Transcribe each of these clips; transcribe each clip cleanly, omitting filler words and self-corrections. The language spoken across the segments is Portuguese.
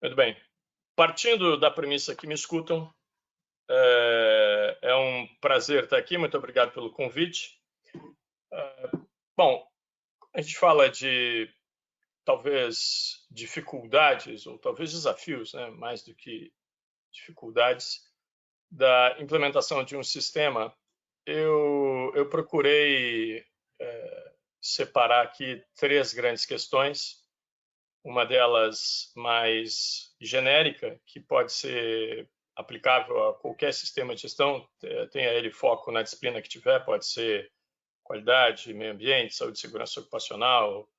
Muito bem. Partindo da premissa que me escutam, é um prazer estar aqui. Muito obrigado pelo convite. Bom, a gente fala de talvez dificuldades ou talvez desafios, né, mais do que dificuldades da implementação de um sistema. Eu procurei separar aqui três grandes questões. Uma delas mais genérica, que pode ser aplicável a qualquer sistema de gestão, tenha ele foco na disciplina que tiver, pode ser qualidade, meio ambiente, saúde e segurança ocupacional,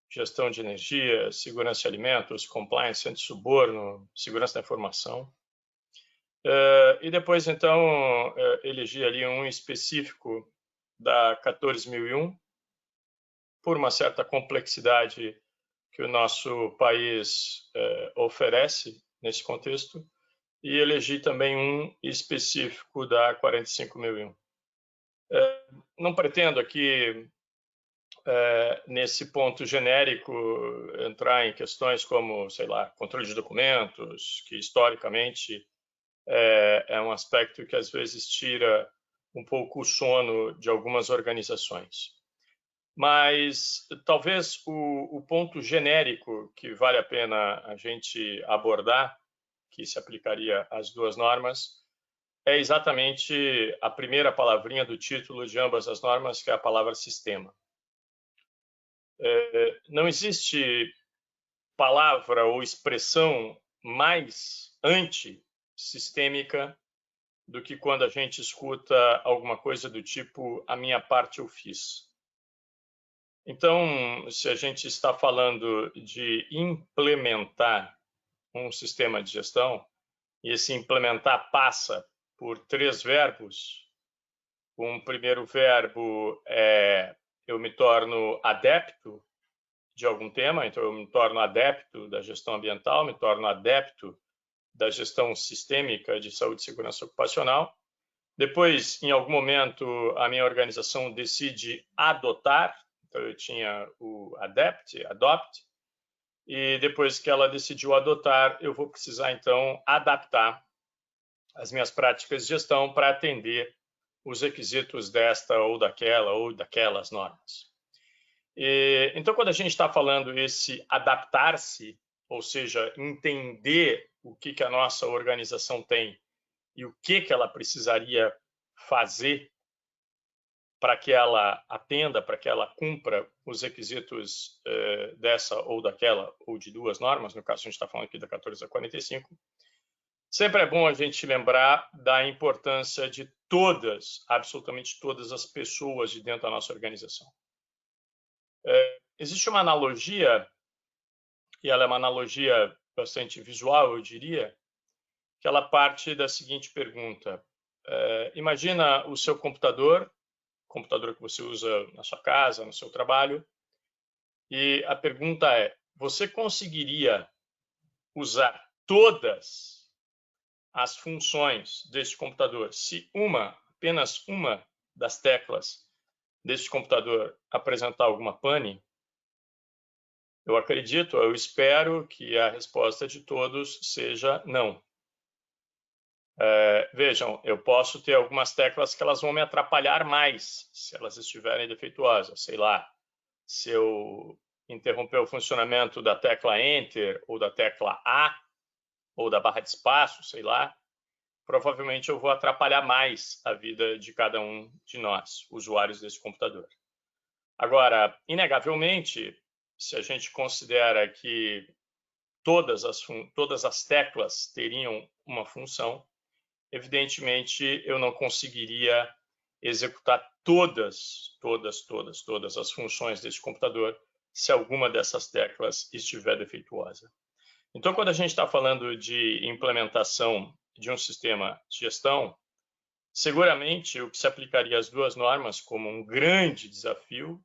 gestão de energia, segurança de alimentos, compliance anti-suborno, segurança da informação. E depois, então, elegi ali um específico da 14001, por uma certa complexidade que o nosso país oferece nesse contexto, e elegi também um específico da 45001. Não pretendo aqui, nesse ponto genérico, entrar em questões como, sei lá, controle de documentos, que historicamente é um aspecto que às vezes tira um pouco o sono de algumas organizações. Mas talvez o ponto genérico que vale a pena a gente abordar, que se aplicaria às duas normas, é exatamente a primeira palavrinha do título de ambas as normas, que é a palavra sistema. Não existe palavra ou expressão mais antissistêmica do que quando a gente escuta alguma coisa do tipo a minha parte eu fiz. Então, se a gente está falando de implementar um sistema de gestão, e esse implementar passa por três verbos. Um primeiro verbo é eu me torno adepto de algum tema, então eu me torno adepto da gestão ambiental, me torno adepto da gestão sistêmica de saúde e segurança ocupacional. Depois, em algum momento, a minha organização decide adotar, então eu tinha o adopt, e depois que ela decidiu adotar, eu vou precisar, então, adaptar as minhas práticas de gestão para atender os requisitos desta ou daquelas normas. Então, quando a gente está falando esse adaptar-se, ou seja, entender o que a nossa organização tem e o que ela precisaria fazer para que ela atenda, para que ela cumpra os requisitos dessa ou daquela, ou de duas normas, no caso a gente está falando aqui da 14 a 45, sempre é bom a gente lembrar da importância de todas, absolutamente todas as pessoas de dentro da nossa organização. Existe uma analogia, e ela é uma analogia bastante visual, eu diria, que ela parte da seguinte pergunta. Imagina o seu computador que você usa na sua casa, no seu trabalho, e a pergunta é, você conseguiria usar todas as funções deste computador se apenas uma das teclas deste computador apresentar alguma pane? Eu acredito, eu espero que a resposta de todos seja não. Vejam, eu posso ter algumas teclas que elas vão me atrapalhar mais se elas estiverem defeituosas. Sei lá, se eu interromper o funcionamento da tecla Enter ou da tecla A ou da barra de espaço, sei lá, provavelmente eu vou atrapalhar mais a vida de cada um de nós, usuários desse computador. Agora, inegavelmente, se a gente considera que todas as teclas teriam uma função, evidentemente eu não conseguiria executar todas as funções desse computador se alguma dessas teclas estiver defeituosa. Então, quando a gente está falando de implementação de um sistema de gestão, seguramente o que se aplicaria às duas normas como um grande desafio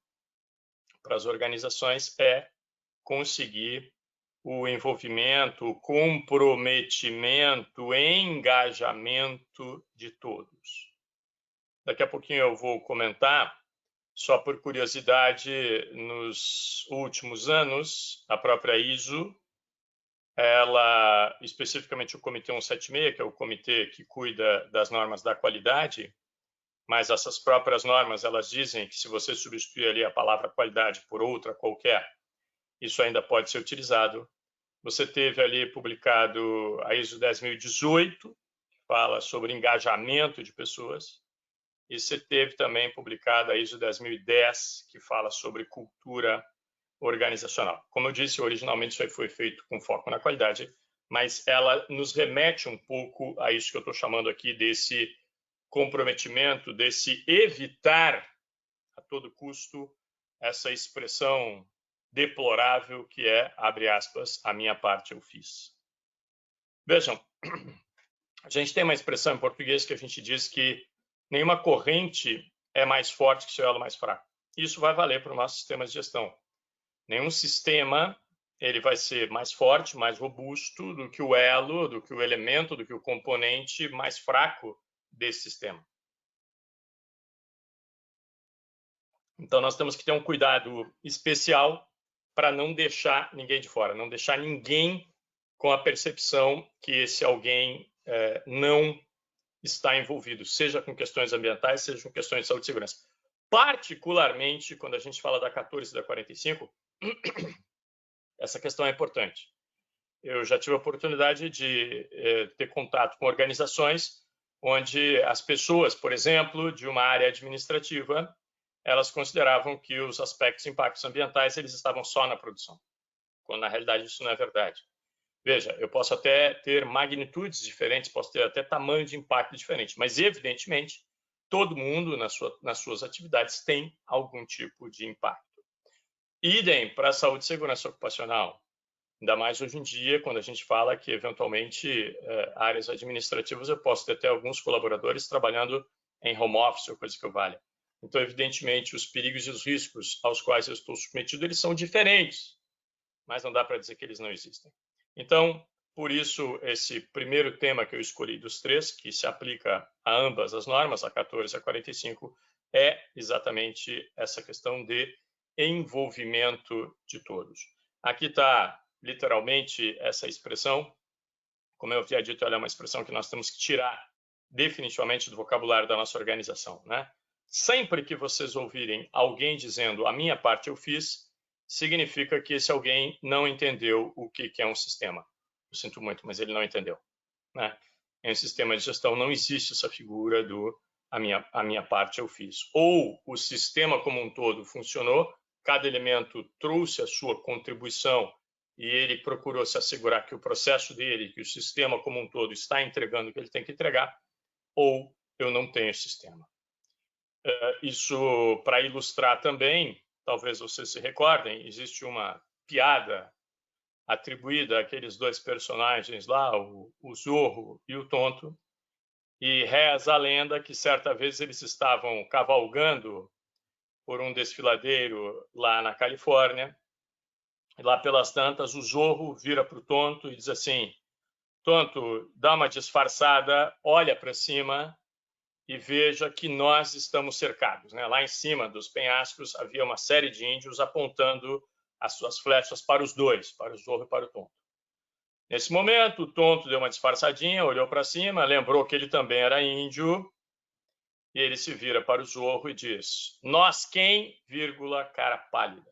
para as organizações é conseguir o envolvimento, o comprometimento, o engajamento de todos. Daqui a pouquinho eu vou comentar, só por curiosidade, nos últimos anos, a própria ISO ela, especificamente o Comitê 176, que é o comitê que cuida das normas da qualidade, mas essas próprias normas, elas dizem que se você substituir ali a palavra qualidade por outra qualquer, isso ainda pode ser utilizado. Você teve ali publicado a ISO 10018, que fala sobre engajamento de pessoas, e você teve também publicada a ISO 10010, que fala sobre cultura organizacional. Como eu disse, originalmente isso aí foi feito com foco na qualidade, mas ela nos remete um pouco a isso que eu estou chamando aqui desse comprometimento, desse evitar a todo custo essa expressão deplorável que é, abre aspas, a minha parte eu fiz. Vejam, a gente tem uma expressão em português que a gente diz que nenhuma corrente é mais forte que seu elo mais fraco. Isso vai valer para o nosso sistema de gestão. Nenhum sistema ele vai ser mais forte, mais robusto do que o elo, do que o elemento, do que o componente mais fraco desse sistema. Então, nós temos que ter um cuidado especial para não deixar ninguém de fora, não deixar ninguém com a percepção que esse alguém não está envolvido, seja com questões ambientais, seja com questões de saúde e segurança. Particularmente, quando a gente fala da 14 e da 45, essa questão é importante. Eu já tive a oportunidade de ter contato com organizações onde as pessoas, por exemplo, de uma área administrativa, elas consideravam que os aspectos impactos ambientais eles estavam só na produção, quando na realidade isso não é verdade. Veja, eu posso até ter magnitudes diferentes, posso ter até tamanho de impacto diferente, mas evidentemente todo mundo nas suas atividades tem algum tipo de impacto. Idem para a saúde e segurança ocupacional, ainda mais hoje em dia, quando a gente fala que eventualmente áreas administrativas eu posso ter até alguns colaboradores trabalhando em home office ou coisa que eu valha. Então, evidentemente, os perigos e os riscos aos quais eu estou submetido, eles são diferentes, mas não dá para dizer que eles não existem. Então, por isso, esse primeiro tema que eu escolhi dos três, que se aplica a ambas as normas, a 14 e a 45, é exatamente essa questão de envolvimento de todos. Aqui está, literalmente, essa expressão. Como eu havia dito, ela é uma expressão que nós temos que tirar definitivamente do vocabulário da nossa organização, né? Sempre que vocês ouvirem alguém dizendo a minha parte eu fiz, significa que esse alguém não entendeu o que é um sistema. Eu sinto muito, mas ele não entendeu, né? Em um sistema de gestão não existe essa figura do a minha parte eu fiz. Ou o sistema como um todo funcionou, cada elemento trouxe a sua contribuição e ele procurou se assegurar que o processo dele, que o sistema como um todo está entregando o que ele tem que entregar, ou eu não tenho sistema. Isso, para ilustrar também, talvez vocês se recordem, existe uma piada atribuída àqueles dois personagens lá, o Zorro e o Tonto, e reza a lenda que certa vez eles estavam cavalgando por um desfiladeiro lá na Califórnia, e lá pelas tantas o Zorro vira para o Tonto e diz assim: Tonto, dá uma disfarçada, olha para cima e veja que nós estamos cercados, né? Lá em cima dos penhascos havia uma série de índios apontando as suas flechas para os dois, para o Zorro e para o Tonto. Nesse momento, o Tonto deu uma disfarçadinha, olhou para cima, lembrou que ele também era índio, e ele se vira para o Zorro e diz: nós quem, vírgula, cara pálida.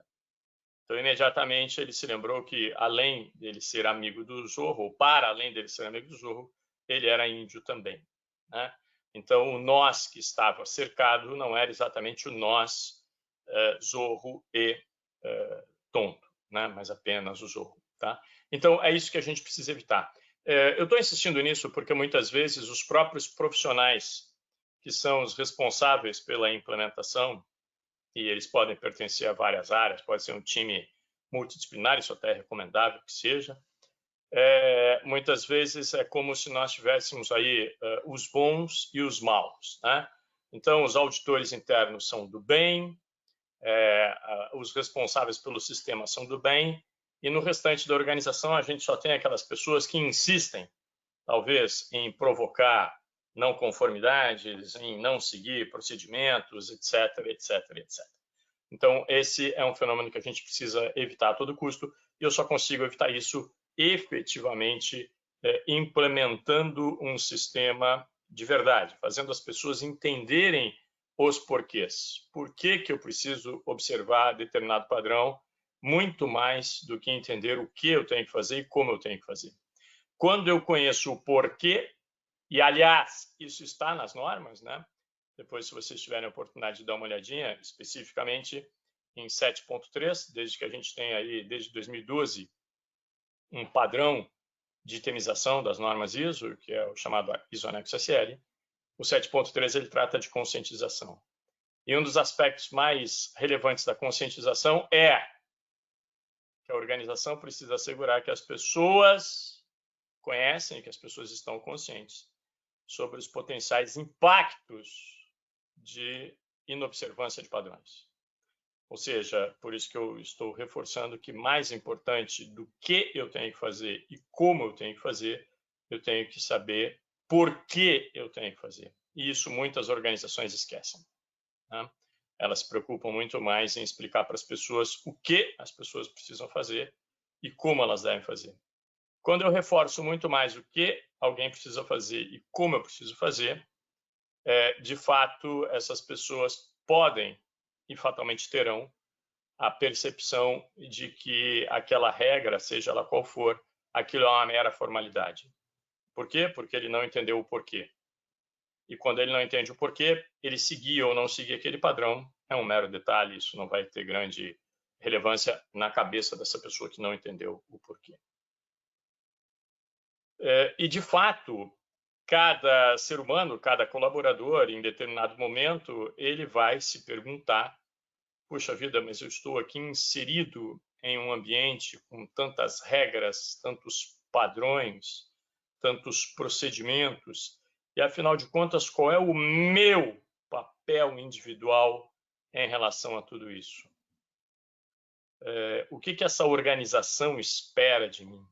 Então, imediatamente, ele se lembrou que, além dele ser amigo do Zorro, ou para além dele ser amigo do Zorro, ele era índio também, né? Então, o nós que estava cercado não era exatamente o nós, Zorro e Tonto, né? Mas apenas o Zorro, tá? Então, é isso que a gente precisa evitar. Eu estou insistindo nisso porque, muitas vezes, os próprios profissionais que são os responsáveis pela implementação, e eles podem pertencer a várias áreas, pode ser um time multidisciplinar, isso até é recomendável que seja. Muitas vezes é como se nós tivéssemos aí os bons e os maus, né? Então, os auditores internos são do bem, os responsáveis pelo sistema são do bem, e no restante da organização a gente só tem aquelas pessoas que insistem, talvez, em provocar não conformidades, em não seguir procedimentos, etc, etc, etc. Então, esse é um fenômeno que a gente precisa evitar a todo custo, e eu só consigo evitar isso efetivamente implementando um sistema de verdade, fazendo as pessoas entenderem os porquês. Por que eu preciso observar determinado padrão, muito mais do que entender o que eu tenho que fazer e como eu tenho que fazer. Quando eu conheço o porquê, e aliás, isso está nas normas, né? Depois, se vocês tiverem a oportunidade de dar uma olhadinha, especificamente em 7.3, desde que a gente tem aí, desde 2012, um padrão de itemização das normas ISO, que é o chamado ISO Anexo SL, o 7.3 ele trata de conscientização. E um dos aspectos mais relevantes da conscientização é que a organização precisa assegurar que as pessoas conhecem, que as pessoas estão conscientes sobre os potenciais impactos de inobservância de padrões. Ou seja, por isso que eu estou reforçando que mais importante do que eu tenho que fazer e como eu tenho que fazer, eu tenho que saber por que eu tenho que fazer. E isso muitas organizações esquecem, né? Elas se preocupam muito mais em explicar para as pessoas o que as pessoas precisam fazer e como elas devem fazer. Quando eu reforço muito mais o que alguém precisa fazer e como eu preciso fazer, de fato, essas pessoas podem e fatalmente terão a percepção de que aquela regra, seja ela qual for, aquilo é uma mera formalidade. Por quê? Porque ele não entendeu o porquê. E quando ele não entende o porquê, ele seguir ou não seguir aquele padrão é um mero detalhe, isso não vai ter grande relevância na cabeça dessa pessoa que não entendeu o porquê. E, de fato, cada ser humano, cada colaborador, em determinado momento, ele vai se perguntar: puxa vida, mas eu estou aqui inserido em um ambiente com tantas regras, tantos padrões, tantos procedimentos, e afinal de contas, qual é o meu papel individual em relação a tudo isso? O que essa organização espera de mim?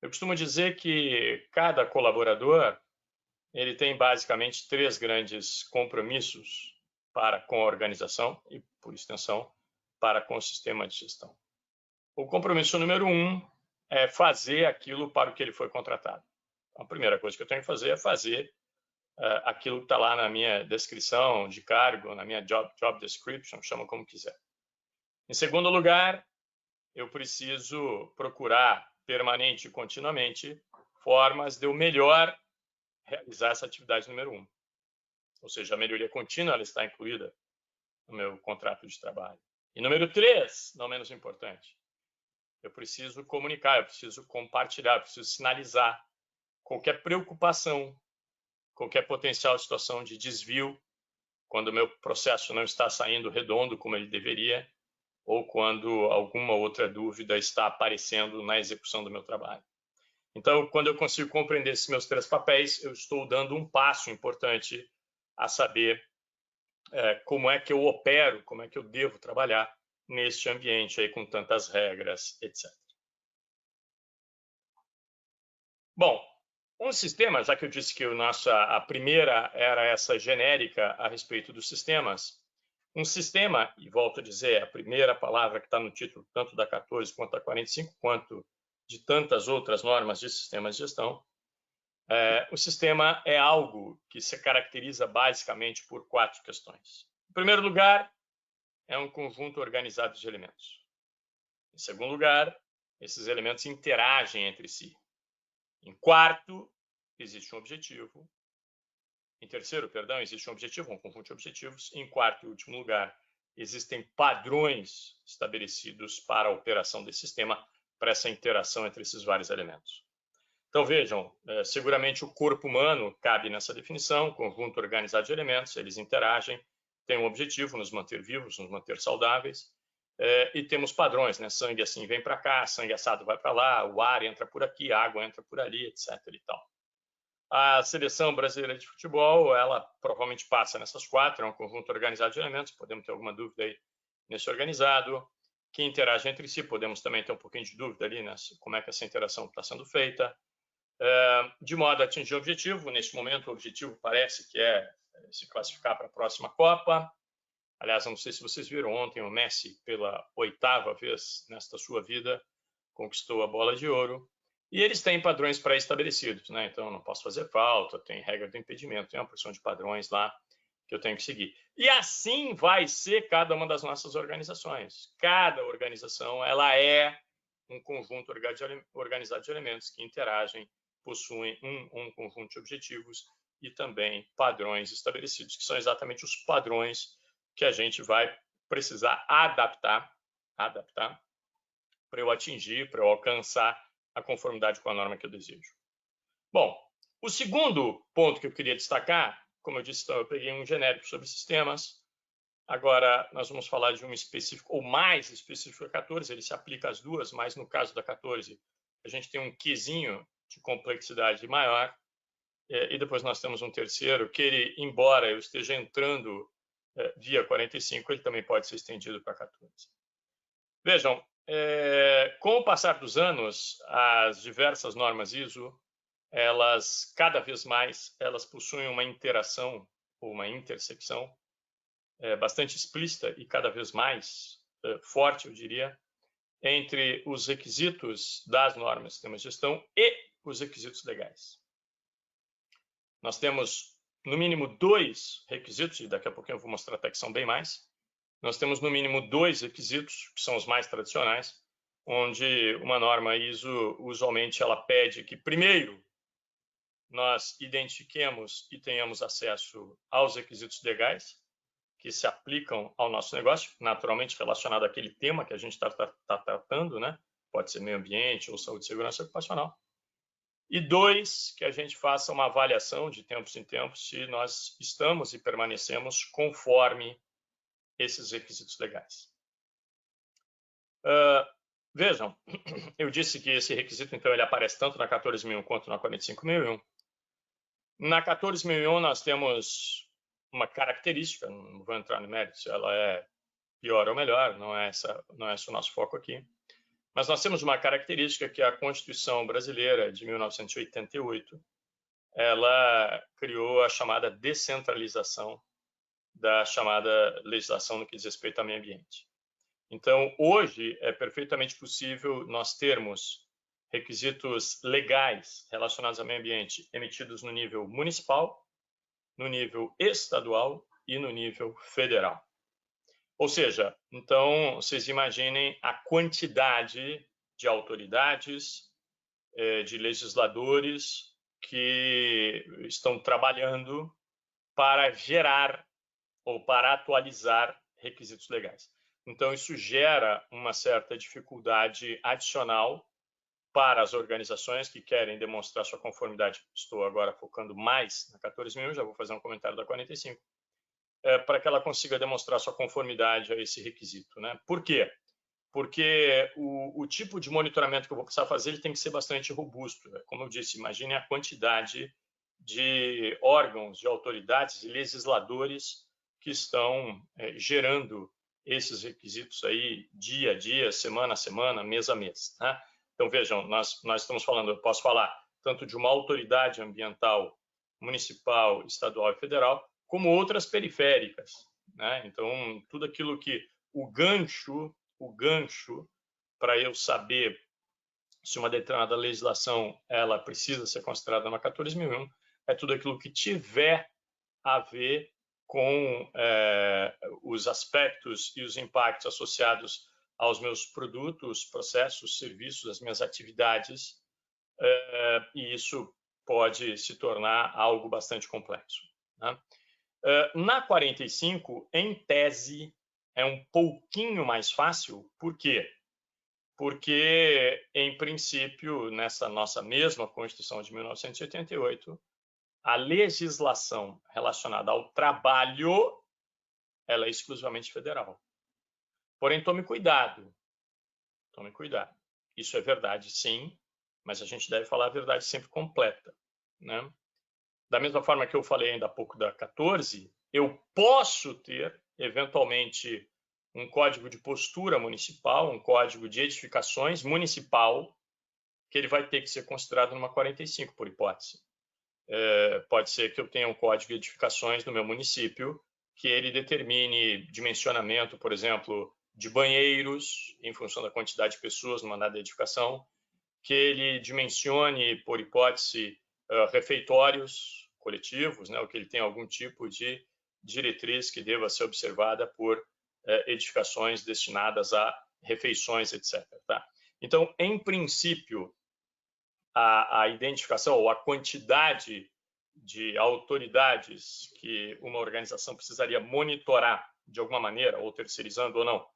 Eu costumo dizer que cada colaborador ele tem basicamente 3 grandes compromissos para com a organização e, por extensão, para com o sistema de gestão. O compromisso número 1 é fazer aquilo para o que ele foi contratado. A primeira coisa que eu tenho que fazer é fazer aquilo que está lá na minha descrição de cargo, na minha job description, chama como quiser. Em segundo lugar, eu preciso procurar permanente e continuamente formas de eu melhor realizar essa atividade número 1. Ou seja, a melhoria contínua ela está incluída no meu contrato de trabalho. E número 3, não menos importante, eu preciso comunicar, eu preciso compartilhar, eu preciso sinalizar qualquer preocupação, qualquer potencial situação de desvio, quando o meu processo não está saindo redondo como ele deveria, ou quando alguma outra dúvida está aparecendo na execução do meu trabalho. Então, quando eu consigo compreender esses meus 3 papéis, eu estou dando um passo importante a saber como é que eu opero, como é que eu devo trabalhar neste ambiente aí com tantas regras, etc. Bom, um sistema, já que eu disse que a primeira era essa genérica a respeito dos sistemas, um sistema, e volto a dizer, a primeira palavra que está no título, tanto da 14 quanto da 45, quanto de tantas outras normas de sistemas de gestão, o sistema é algo que se caracteriza basicamente por 4 questões. Em primeiro lugar, é um conjunto organizado de elementos. Em segundo lugar, esses elementos interagem entre si. Em quarto, existe um objetivo. Em terceiro, existe um objetivo, um conjunto de objetivos. Em quarto e último lugar, existem padrões estabelecidos para a operação desse sistema, para essa interação entre esses vários elementos. Então, vejam, seguramente o corpo humano cabe nessa definição, conjunto organizado de elementos, eles interagem, tem um objetivo, nos manter vivos, nos manter saudáveis, e temos padrões, né? Sangue assim vem para cá, sangue assado vai para lá, o ar entra por aqui, a água entra por ali, etc. e tal. A seleção brasileira de futebol, ela provavelmente passa nessas 4, é um conjunto organizado de elementos, podemos ter alguma dúvida aí nesse organizado. Que interage entre si, podemos também ter um pouquinho de dúvida ali, né? Como é que essa interação está sendo feita. De modo a atingir o objetivo, neste momento o objetivo parece que é se classificar para a próxima Copa. Aliás, não sei se vocês viram ontem o Messi, pela 8ª vez nesta sua vida, conquistou a bola de ouro, e eles têm padrões pré-estabelecidos, né? Então, eu não posso fazer falta, tem regra do impedimento, tem uma porção de padrões lá que eu tenho que seguir. E assim vai ser cada uma das nossas organizações. Cada organização, ela é um conjunto organizado de elementos que interagem, possuem um conjunto de objetivos e também padrões estabelecidos, que são exatamente os padrões que a gente vai precisar adaptar para eu atingir, para eu alcançar a conformidade com a norma que eu desejo. Bom, o segundo ponto que eu queria destacar, como eu disse, então, eu peguei um genérico sobre sistemas. Agora, nós vamos falar de um específico, ou mais específico a 14, ele se aplica às duas, mas no caso da 14, a gente tem um quezinho de complexidade maior, e depois nós temos um terceiro, que ele, embora eu esteja entrando via 45, ele também pode ser estendido para 14. Vejam, com o passar dos anos, as diversas normas ISO, elas, cada vez mais, elas possuem uma interação, ou uma intersecção, bastante explícita e cada vez mais forte, eu diria, entre os requisitos das normas de sistemas de gestão e os requisitos legais. Nós temos, no mínimo, 2 requisitos, e daqui a pouquinho eu vou mostrar até que são bem mais. Nós temos, no mínimo, 2 requisitos, que são os mais tradicionais, onde uma norma ISO, usualmente, ela pede que, primeiro, nós identifiquemos e tenhamos acesso aos requisitos legais que se aplicam ao nosso negócio, naturalmente relacionado àquele tema que a gente está tratando, né? Pode ser meio ambiente ou saúde e segurança ocupacional. E 2, que a gente faça uma avaliação de tempos em tempos se nós estamos e permanecemos conforme esses requisitos legais. Vejam, eu disse que esse requisito, então, ele aparece tanto na 14.001 quanto na 45.001. Na 14.001, nós temos uma característica, não vou entrar no mérito se ela é pior ou melhor, não é esse o nosso foco aqui, mas nós temos uma característica que a Constituição brasileira de 1988, ela criou a chamada descentralização da chamada legislação no que diz respeito ao meio ambiente. Então, hoje é perfeitamente possível nós termos requisitos legais relacionados ao meio ambiente emitidos no nível municipal, no nível estadual e no nível federal. Ou seja, então, vocês imaginem a quantidade de autoridades, de legisladores que estão trabalhando para gerar ou para atualizar requisitos legais. Então, isso gera uma certa dificuldade adicional para as organizações que querem demonstrar sua conformidade. Estou agora focando mais na 14.001, já vou fazer um comentário da 45, para que ela consiga demonstrar sua conformidade a esse requisito, né? Por quê? Porque o tipo de monitoramento que eu vou precisar fazer ele tem que ser bastante robusto. Como eu disse, imagine a quantidade de órgãos, de autoridades e legisladores que estão gerando esses requisitos aí dia a dia, semana a semana, mês a mês, né? Então, vejam, nós estamos falando, eu posso falar tanto de uma autoridade ambiental municipal, estadual e federal, como outras periféricas, né? Então, tudo aquilo que o gancho para eu saber se uma determinada legislação ela precisa ser considerada na 14.001 é tudo aquilo que tiver a ver com os aspectos e os impactos associados aos meus produtos, processos, serviços, as minhas atividades, e isso pode se tornar algo bastante complexo, né? Na 45, em tese, é um pouquinho mais fácil. Por quê? Porque, em princípio, nessa nossa mesma Constituição de 1988, a legislação relacionada ao trabalho ela é exclusivamente federal. Porém, tome cuidado. Tome cuidado. Isso é verdade, sim, mas a gente deve falar a verdade sempre completa, né? Da mesma forma que eu falei ainda há pouco da 14, eu posso ter, eventualmente, um código de postura municipal, um código de edificações municipal, que ele vai ter que ser considerado numa 45, por hipótese. Pode ser que eu tenha um código de edificações no meu município, que ele determine dimensionamento, por exemplo, de banheiros, em função da quantidade de pessoas no mandado de edificação, que ele dimensione, por hipótese, refeitórios coletivos, né, ou que ele tenha algum tipo de diretriz que deva ser observada por edificações destinadas a refeições, etc. Tá? Então, em princípio, a identificação ou a quantidade de autoridades que uma organização precisaria monitorar de alguma maneira, ou terceirizando ou não,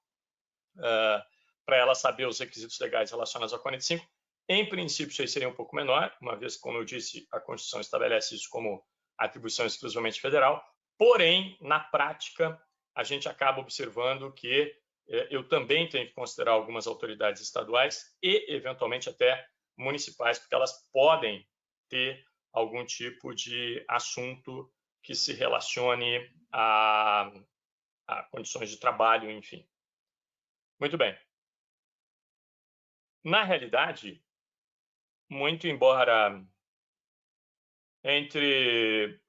para ela saber os requisitos legais relacionados ao 45, em princípio, isso aí seria um pouco menor, uma vez que, como eu disse, a Constituição estabelece isso como atribuição exclusivamente federal. Porém, na prática, a gente acaba observando que eu também tenho que considerar algumas autoridades estaduais e, eventualmente, até municipais, porque elas podem ter algum tipo de assunto que se relacione a condições de trabalho, enfim. Muito bem. Na realidade, muito embora entre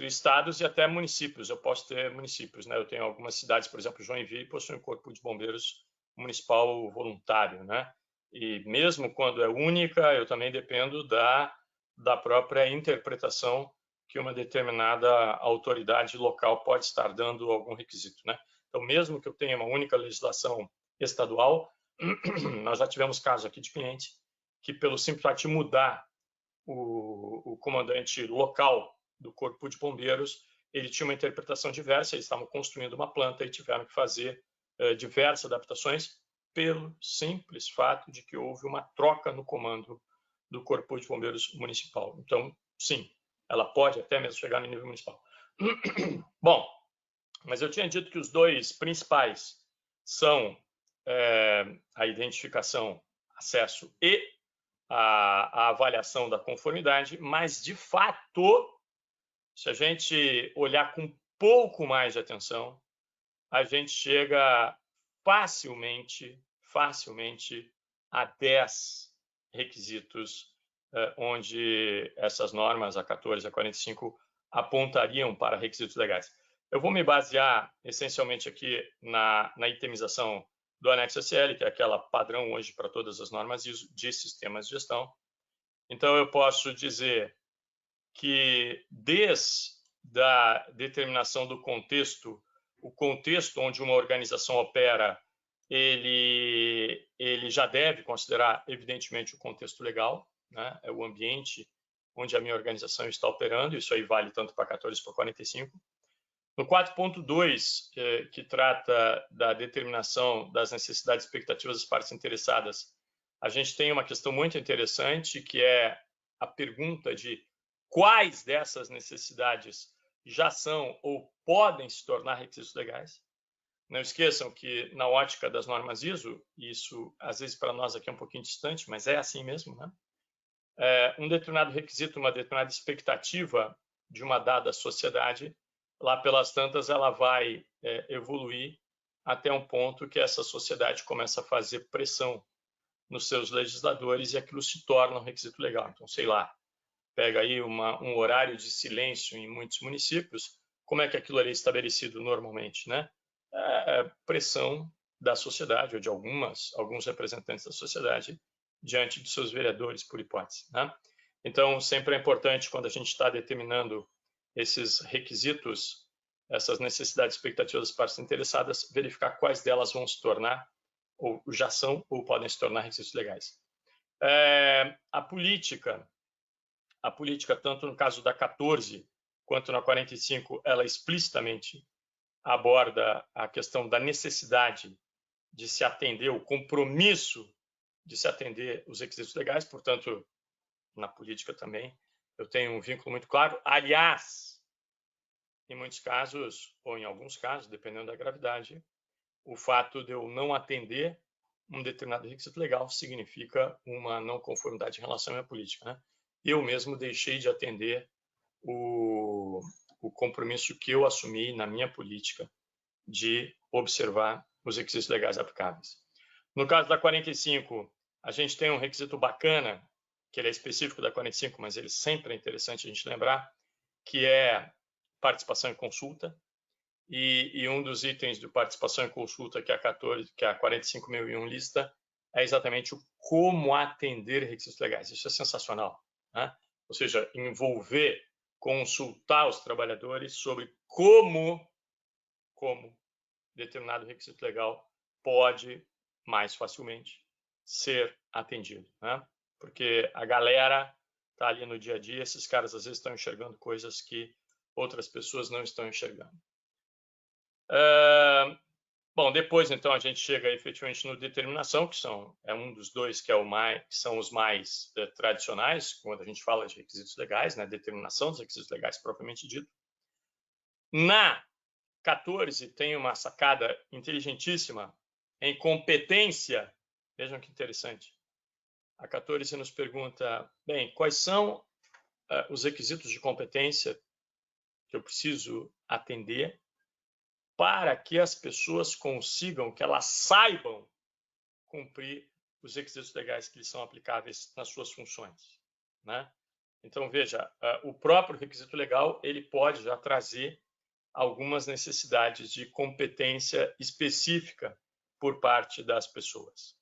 estados e até municípios, eu posso ter municípios, né? Eu tenho algumas cidades, por exemplo, Joinville possui um corpo de bombeiros municipal voluntário, né? E mesmo quando é única, eu também dependo da própria interpretação que uma determinada autoridade local pode estar dando algum requisito, né? Então, mesmo que eu tenha uma única legislação estadual, nós já tivemos casos aqui de cliente que, pelo simples fato de mudar o comandante local do Corpo de Bombeiros, ele tinha uma interpretação diversa, eles estavam construindo uma planta e tiveram que fazer diversas adaptações pelo simples fato de que houve uma troca no comando do Corpo de Bombeiros Municipal. Então, sim, ela pode até mesmo chegar no nível municipal. Bom, mas eu tinha dito que os dois principais são a identificação, acesso e a avaliação da conformidade, mas, de fato, se a gente olhar com um pouco mais de atenção, a gente chega facilmente a 10 requisitos onde essas normas, a 14 e a 45, apontariam para requisitos legais. Eu vou me basear essencialmente aqui na itemização do anexo SL, que é aquela padrão hoje para todas as normas de sistemas de gestão. Então, eu posso dizer que desde a determinação do contexto, o contexto onde uma organização opera, ele já deve considerar, evidentemente, o contexto legal, né? É o ambiente onde a minha organização está operando, isso aí vale tanto para 14 como para 45. No 4.2, que trata da determinação das necessidades e expectativas das partes interessadas, a gente tem uma questão muito interessante, que é a pergunta de quais dessas necessidades já são ou podem se tornar requisitos legais. Não esqueçam que, na ótica das normas ISO, isso às vezes para nós aqui é um pouquinho distante, mas é assim mesmo, né? Um determinado requisito, uma determinada expectativa de uma dada sociedade, lá pelas tantas ela vai evoluir até um ponto que essa sociedade começa a fazer pressão nos seus legisladores e aquilo se torna um requisito legal. Então, sei lá, pega aí um horário de silêncio em muitos municípios, como é que aquilo ali é estabelecido normalmente, né? Pressão da sociedade ou de alguns representantes da sociedade diante de seus vereadores, por hipótese, né? Então, sempre é importante, quando a gente está determinando esses requisitos, essas necessidades e expectativas das partes interessadas, verificar quais delas vão se tornar, ou já são, ou podem se tornar requisitos legais. A política, tanto no caso da 14 quanto na 45, ela explicitamente aborda a questão da necessidade de se atender, o compromisso de se atender os requisitos legais, portanto, na política também, eu tenho um vínculo muito claro. Aliás, em muitos casos, ou em alguns casos, dependendo da gravidade, o fato de eu não atender um determinado requisito legal significa uma não conformidade em relação à minha política, né? Eu mesmo deixei de atender o compromisso que eu assumi na minha política de observar os requisitos legais aplicáveis. No caso da 45, a gente tem um requisito bacana, que ele é específico da 45, mas ele sempre é interessante a gente lembrar, que é participação em consulta. e um dos itens de participação em consulta que a 45.001 lista é exatamente o como atender requisitos legais. Isso é sensacional, né? Ou seja, envolver, consultar os trabalhadores sobre como determinado requisito legal pode mais facilmente ser atendido, né? Porque a galera está ali no dia a dia, esses caras às vezes estão enxergando coisas que outras pessoas não estão enxergando. Bom, depois então a gente chega efetivamente no determinação, que é um dos dois que são os mais tradicionais quando a gente fala de requisitos legais, né? Determinação dos requisitos legais propriamente dito. Na 14 tem uma sacada inteligentíssima em competência. Vejam que interessante. A 14 nos pergunta, bem, quais são os requisitos de competência que eu preciso atender para que as pessoas consigam, que elas saibam cumprir os requisitos legais que lhes são aplicáveis nas suas funções, né? Então, veja, o próprio requisito legal, ele pode já trazer algumas necessidades de competência específica por parte das pessoas.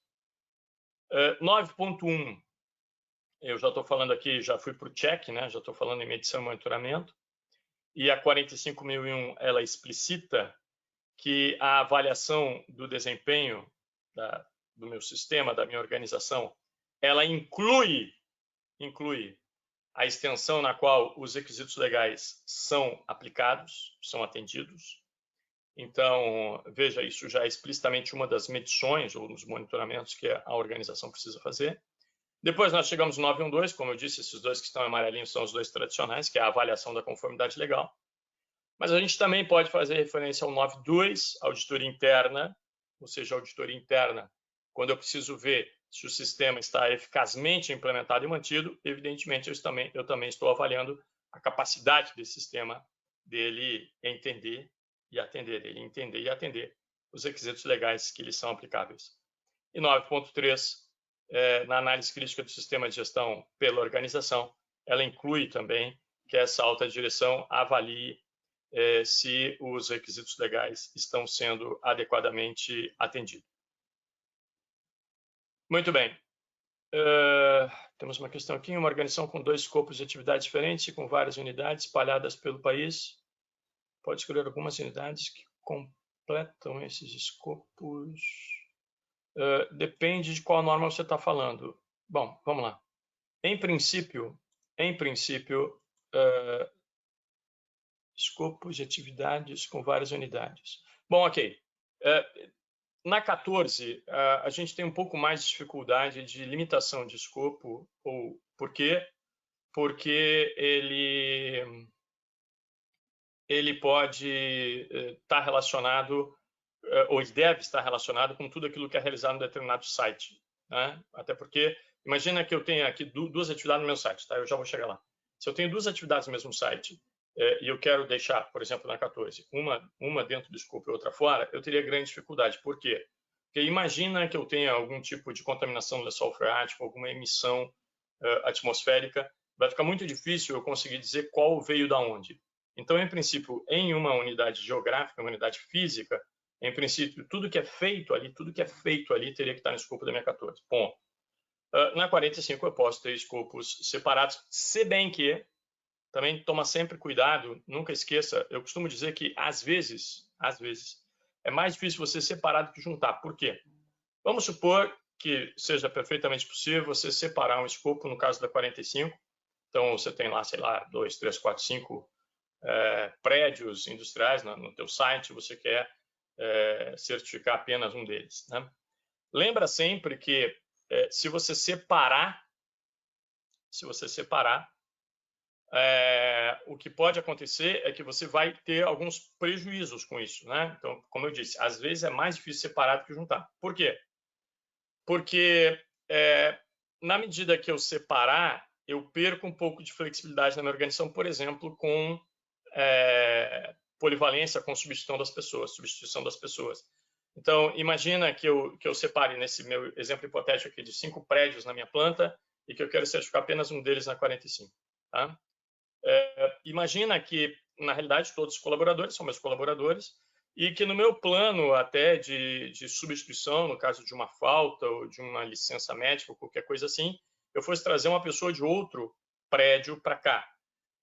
9.1, eu já estou falando aqui, já fui para o check, né? Já estou falando em medição e monitoramento, e a 45.001, ela explicita que a avaliação do desempenho do meu sistema, da minha organização, ela inclui a extensão na qual os requisitos legais são aplicados, são atendidos. Então, veja, isso já é explicitamente uma das medições ou dos monitoramentos que a organização precisa fazer. Depois nós chegamos no 9.1.2, como eu disse, esses dois que estão em amarelinho são os dois tradicionais, que é a avaliação da conformidade legal. Mas a gente também pode fazer referência ao 9.2, auditoria interna, ou seja, auditoria interna, quando eu preciso ver se o sistema está eficazmente implementado e mantido, evidentemente eu também estou avaliando a capacidade desse sistema dele entender e atender os requisitos legais que lhes são aplicáveis. E 9.3, na análise crítica do sistema de gestão pela organização, ela inclui também que essa alta direção avalie se os requisitos legais estão sendo adequadamente atendidos. Muito bem. Temos uma questão aqui, uma organização com 2 escopos de atividades diferentes e com várias unidades espalhadas pelo país. Pode escolher algumas unidades que completam esses escopos. Depende de qual norma você está falando. Bom, vamos lá. Em princípio, escopos de atividades com várias unidades. Bom, ok. Na 14, a gente tem um pouco mais de dificuldade de limitação de escopo. Por quê? Porque ele pode estar relacionado, ou ele deve estar relacionado com tudo aquilo que é realizado em determinado site, né? Até porque, imagina que eu tenho aqui 2 atividades no meu site, tá? Eu já vou chegar lá. Se eu tenho 2 atividades no mesmo site, e eu quero deixar, por exemplo, na 14, uma dentro do escopo e outra fora, eu teria grande dificuldade. Por quê? Porque imagina que eu tenha algum tipo de contaminação do lençol freático, alguma emissão atmosférica, vai ficar muito difícil eu conseguir dizer qual veio da onde. Então, em princípio, em uma unidade geográfica, uma unidade física, em princípio, tudo que é feito ali teria que estar no escopo da minha 14. Ponto. Na 45, eu posso ter escopos separados, se bem que também toma sempre cuidado, nunca esqueça, eu costumo dizer que, às vezes, é mais difícil você separar do que juntar. Por quê? Vamos supor que seja perfeitamente possível você separar um escopo, no caso da 45, então você tem lá, sei lá, 2, 3, 4, 5 prédios industriais no teu site, você quer certificar apenas um deles, né? Lembra sempre que se você separar, o que pode acontecer é que você vai ter alguns prejuízos com isso, né? Então, como eu disse, às vezes é mais difícil separar do que juntar. Por quê? Porque na medida que eu separar, eu perco um pouco de flexibilidade na minha organização, por exemplo, com polivalência, com substituição das pessoas. Então, imagina que eu separe, nesse meu exemplo hipotético aqui, de 5 prédios na minha planta e que eu quero certificar apenas um deles na 45. Tá? Imagina que na realidade, todos os colaboradores são meus colaboradores, e que no meu plano até de substituição, no caso de uma falta ou de uma licença médica ou qualquer coisa assim, eu fosse trazer uma pessoa de outro prédio para cá.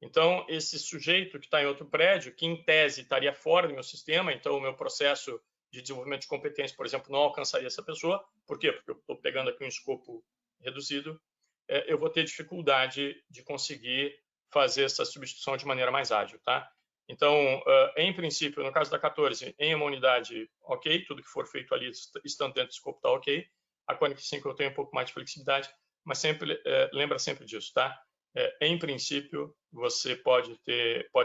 Então, esse sujeito que está em outro prédio, que em tese estaria fora do meu sistema, então o meu processo de desenvolvimento de competência, por exemplo, não alcançaria essa pessoa. Por quê? Porque eu estou pegando aqui um escopo reduzido. Eu vou ter dificuldade de conseguir fazer essa substituição de maneira mais ágil, tá? Então, em princípio, no caso da 14, em uma unidade, ok, tudo que for feito ali, estando dentro do escopo, está ok. A 45 eu tenho um pouco mais de flexibilidade, mas sempre lembra sempre disso, tá? Em princípio, você pode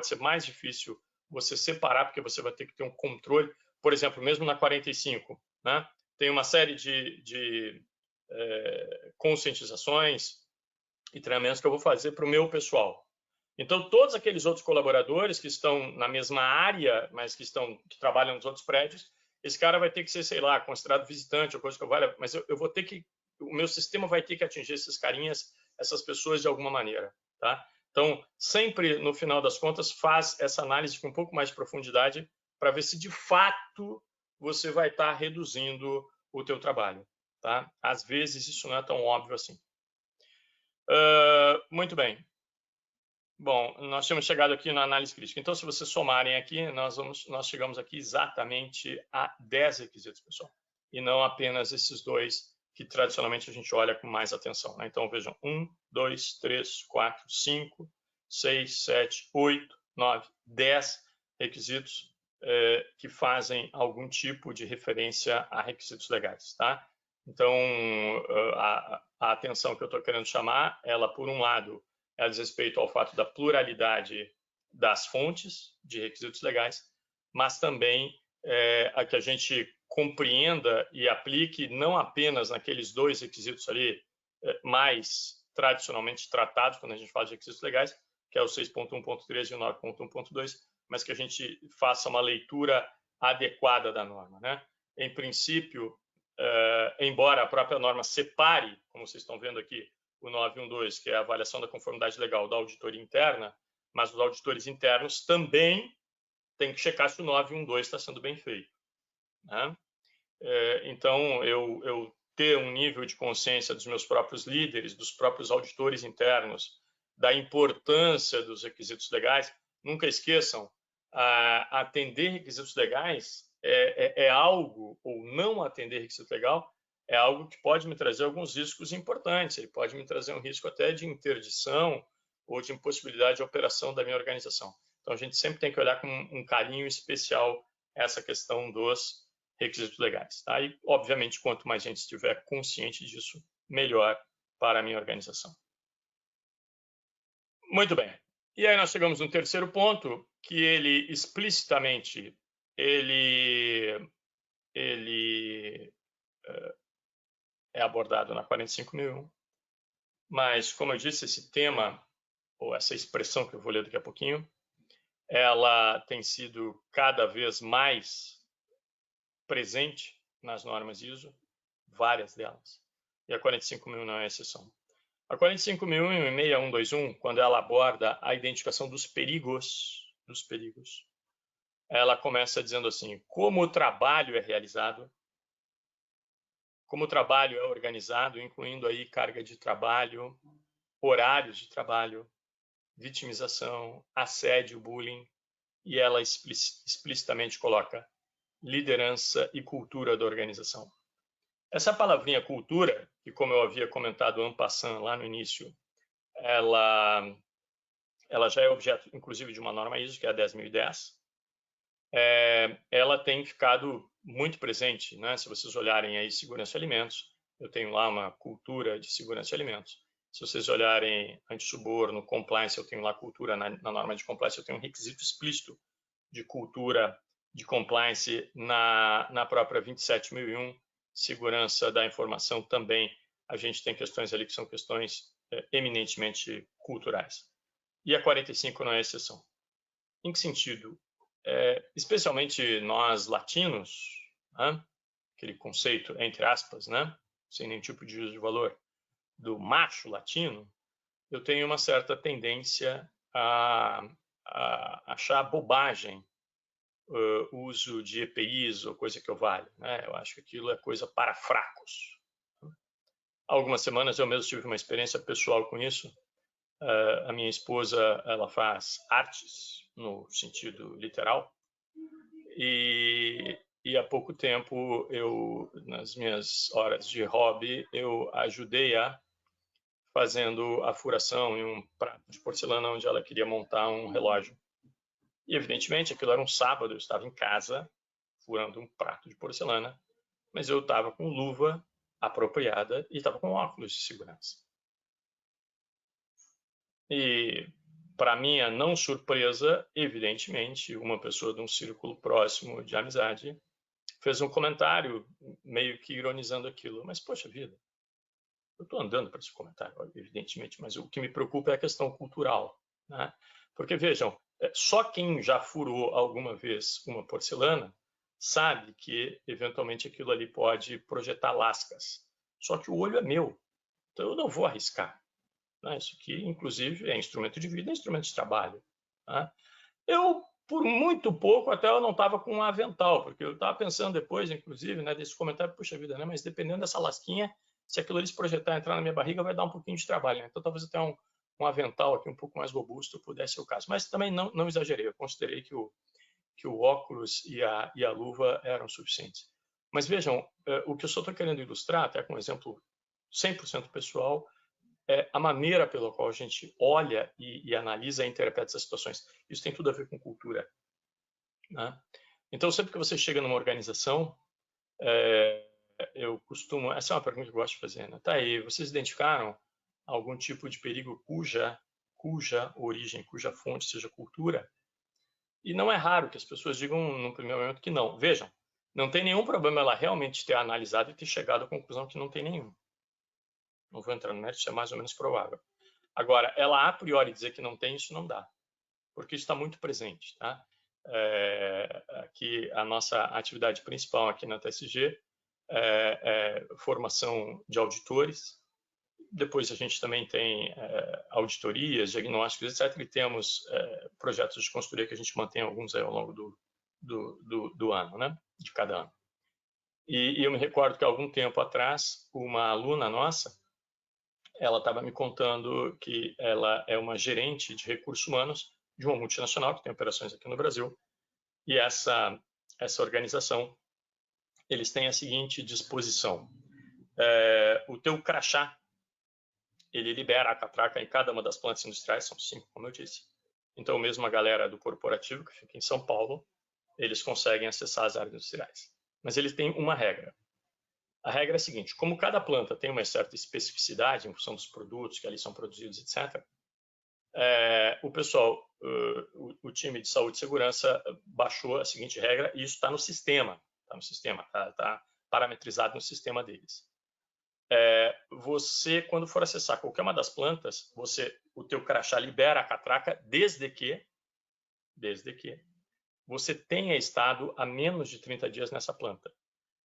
ser mais difícil você separar, porque você vai ter que ter um controle. Por exemplo, mesmo na 45, né, tem uma série de conscientizações e treinamentos que eu vou fazer para o meu pessoal. Então, todos aqueles outros colaboradores que estão na mesma área, mas que trabalham nos outros prédios, esse cara vai ter que ser, sei lá, considerado visitante ou coisa que eu valha, mas eu vou ter que, o meu sistema vai ter que atingir esses carinhas, essas pessoas de alguma maneira, tá? Então, sempre, no final das contas, faz essa análise com um pouco mais de profundidade para ver se, de fato, você vai estar reduzindo o teu trabalho, tá? Às vezes, isso não é tão óbvio assim. Muito bem. Bom, nós temos chegado aqui na análise crítica. Então, se vocês somarem aqui, nós chegamos aqui exatamente a 10 requisitos, pessoal. E não apenas esses dois que tradicionalmente a gente olha com mais atenção, né? Então, vejam, 1, 2, 3, 4, 5, 6, 7, 8, 9, 10 requisitos que fazem algum tipo de referência a requisitos legais, tá? Então, a atenção que eu estou querendo chamar, ela, por um lado, ela diz respeito ao fato da pluralidade das fontes de requisitos legais, mas também a que a gente compreenda e aplique não apenas naqueles dois requisitos ali mais tradicionalmente tratados quando a gente fala de requisitos legais, que é o 6.1.3 e o 9.1.2, mas que a gente faça uma leitura adequada da norma, né? Em princípio, embora a própria norma separe, como vocês estão vendo aqui, o 912, que é a avaliação da conformidade legal da auditoria interna, mas os auditores internos também têm que checar se o 912 está sendo bem feito, né? Então, eu ter um nível de consciência dos meus próprios líderes, dos próprios auditores internos, da importância dos requisitos legais. Nunca esqueçam, atender requisitos legais é algo, ou não atender requisito legal, é algo que pode me trazer alguns riscos importantes. Ele pode me trazer um risco até de interdição ou de impossibilidade de operação da minha organização. Então, a gente sempre tem que olhar com um carinho especial essa questão dos requisitos legais, tá? E, obviamente, quanto mais gente estiver consciente disso, melhor para a minha organização. Muito bem. E aí nós chegamos no terceiro ponto, que ele explicitamente é abordado na 45.001, mas, como eu disse, esse tema, ou essa expressão que eu vou ler daqui a pouquinho, ela tem sido cada vez mais presente nas normas ISO, várias delas, e a 45.000 não é exceção. A 45.001 e 6121, quando ela aborda a identificação dos perigos, ela começa dizendo assim: como o trabalho é realizado, como o trabalho é organizado, incluindo aí carga de trabalho, horários de trabalho, vitimização, assédio, bullying, e ela explicitamente coloca liderança e cultura da organização. Essa palavrinha cultura, que como eu havia comentado en passant lá no início, ela já é objeto, inclusive, de uma norma ISO, que é a 10.010. Ela tem ficado muito presente, né? Se vocês olharem aí segurança de alimentos, eu tenho lá uma cultura de segurança de alimentos. Se vocês olharem antissuborno, compliance, eu tenho lá cultura na norma de compliance, eu tenho um requisito explícito de cultura de compliance na própria 27.001, segurança da informação também, a gente tem questões ali que são questões eminentemente culturais. E a 45 não é exceção. Em que sentido? Especialmente nós latinos, né? Aquele conceito, entre aspas, né? Sem nenhum tipo de juízo de valor, do macho latino, eu tenho uma certa tendência a achar bobagem o uso de EPIs ou coisa que eu valha, né? Eu acho que aquilo é coisa para fracos. Há algumas semanas eu mesmo tive uma experiência pessoal com isso. A minha esposa, ela faz artes no sentido literal e há pouco tempo eu, nas minhas horas de hobby, eu ajudei-a fazendo a furação em um prato de porcelana onde ela queria montar um relógio. E evidentemente aquilo era um sábado, eu estava em casa furando um prato de porcelana, mas eu estava com luva apropriada e estava com óculos de segurança. E, para minha não surpresa, evidentemente, uma pessoa de um círculo próximo de amizade fez um comentário meio que ironizando aquilo. Mas, poxa vida, eu estou andando para esse comentário, evidentemente, mas o que me preocupa é a questão cultural, né? Porque, vejam, só quem já furou alguma vez uma porcelana sabe que, eventualmente, aquilo ali pode projetar lascas. Só que o olho é meu, então eu não vou arriscar. Isso aqui, inclusive, é instrumento de vida, é instrumento de trabalho. Tá? Eu, por muito pouco, até eu não estava com um avental, porque eu estava pensando depois, inclusive, né, desse comentário, puxa vida, né, mas dependendo dessa lasquinha, se aquilo ali se projetar entrar na minha barriga, vai dar um pouquinho de trabalho. Né? Então, talvez até um avental aqui um pouco mais robusto pudesse ser o caso. Mas também não exagerei, eu considerei que o óculos e a luva eram suficientes. Mas vejam, o que eu só estou querendo ilustrar, até com um exemplo 100% pessoal, é a maneira pela qual a gente olha e analisa e interpreta essas situações. Isso tem tudo a ver com cultura. Né? Então, sempre que você chega numa organização, eu costumo... Essa é uma pergunta que eu gosto de fazer. Né? Tá aí, vocês identificaram algum tipo de perigo cuja origem, cuja fonte seja cultura? E não é raro que as pessoas digam no primeiro momento que não. Vejam, não tem nenhum problema ela realmente ter analisado e ter chegado à conclusão que não tem nenhum. Não vou entrar no mérito, isso é mais ou menos provável. Agora, ela a priori dizer que não tem, isso não dá, porque isso está muito presente. Tá? Aqui, a nossa atividade principal aqui na TSG é formação de auditores. Depois a gente também tem auditorias, diagnósticos, etc. E temos projetos de consultoria que a gente mantém alguns aí ao longo do ano, né? De cada ano. E eu me recordo que há algum tempo atrás, uma aluna nossa, ela estava me contando que ela é uma gerente de recursos humanos de uma multinacional que tem operações aqui no Brasil. E essa organização, eles têm a seguinte disposição. O teu crachá, ele libera a catraca em cada uma das plantas industriais, são 5, como eu disse. Então, mesmo a galera do corporativo, que fica em São Paulo, eles conseguem acessar as áreas industriais. Mas eles têm uma regra. A regra é a seguinte, como cada planta tem uma certa especificidade em função dos produtos que ali são produzidos, etc., o pessoal, o time de saúde e segurança baixou a seguinte regra, e isso está no sistema, está parametrizado no sistema deles. Você, quando for acessar qualquer uma das plantas, o teu crachá libera a catraca desde que você tenha estado há menos de 30 dias nessa planta.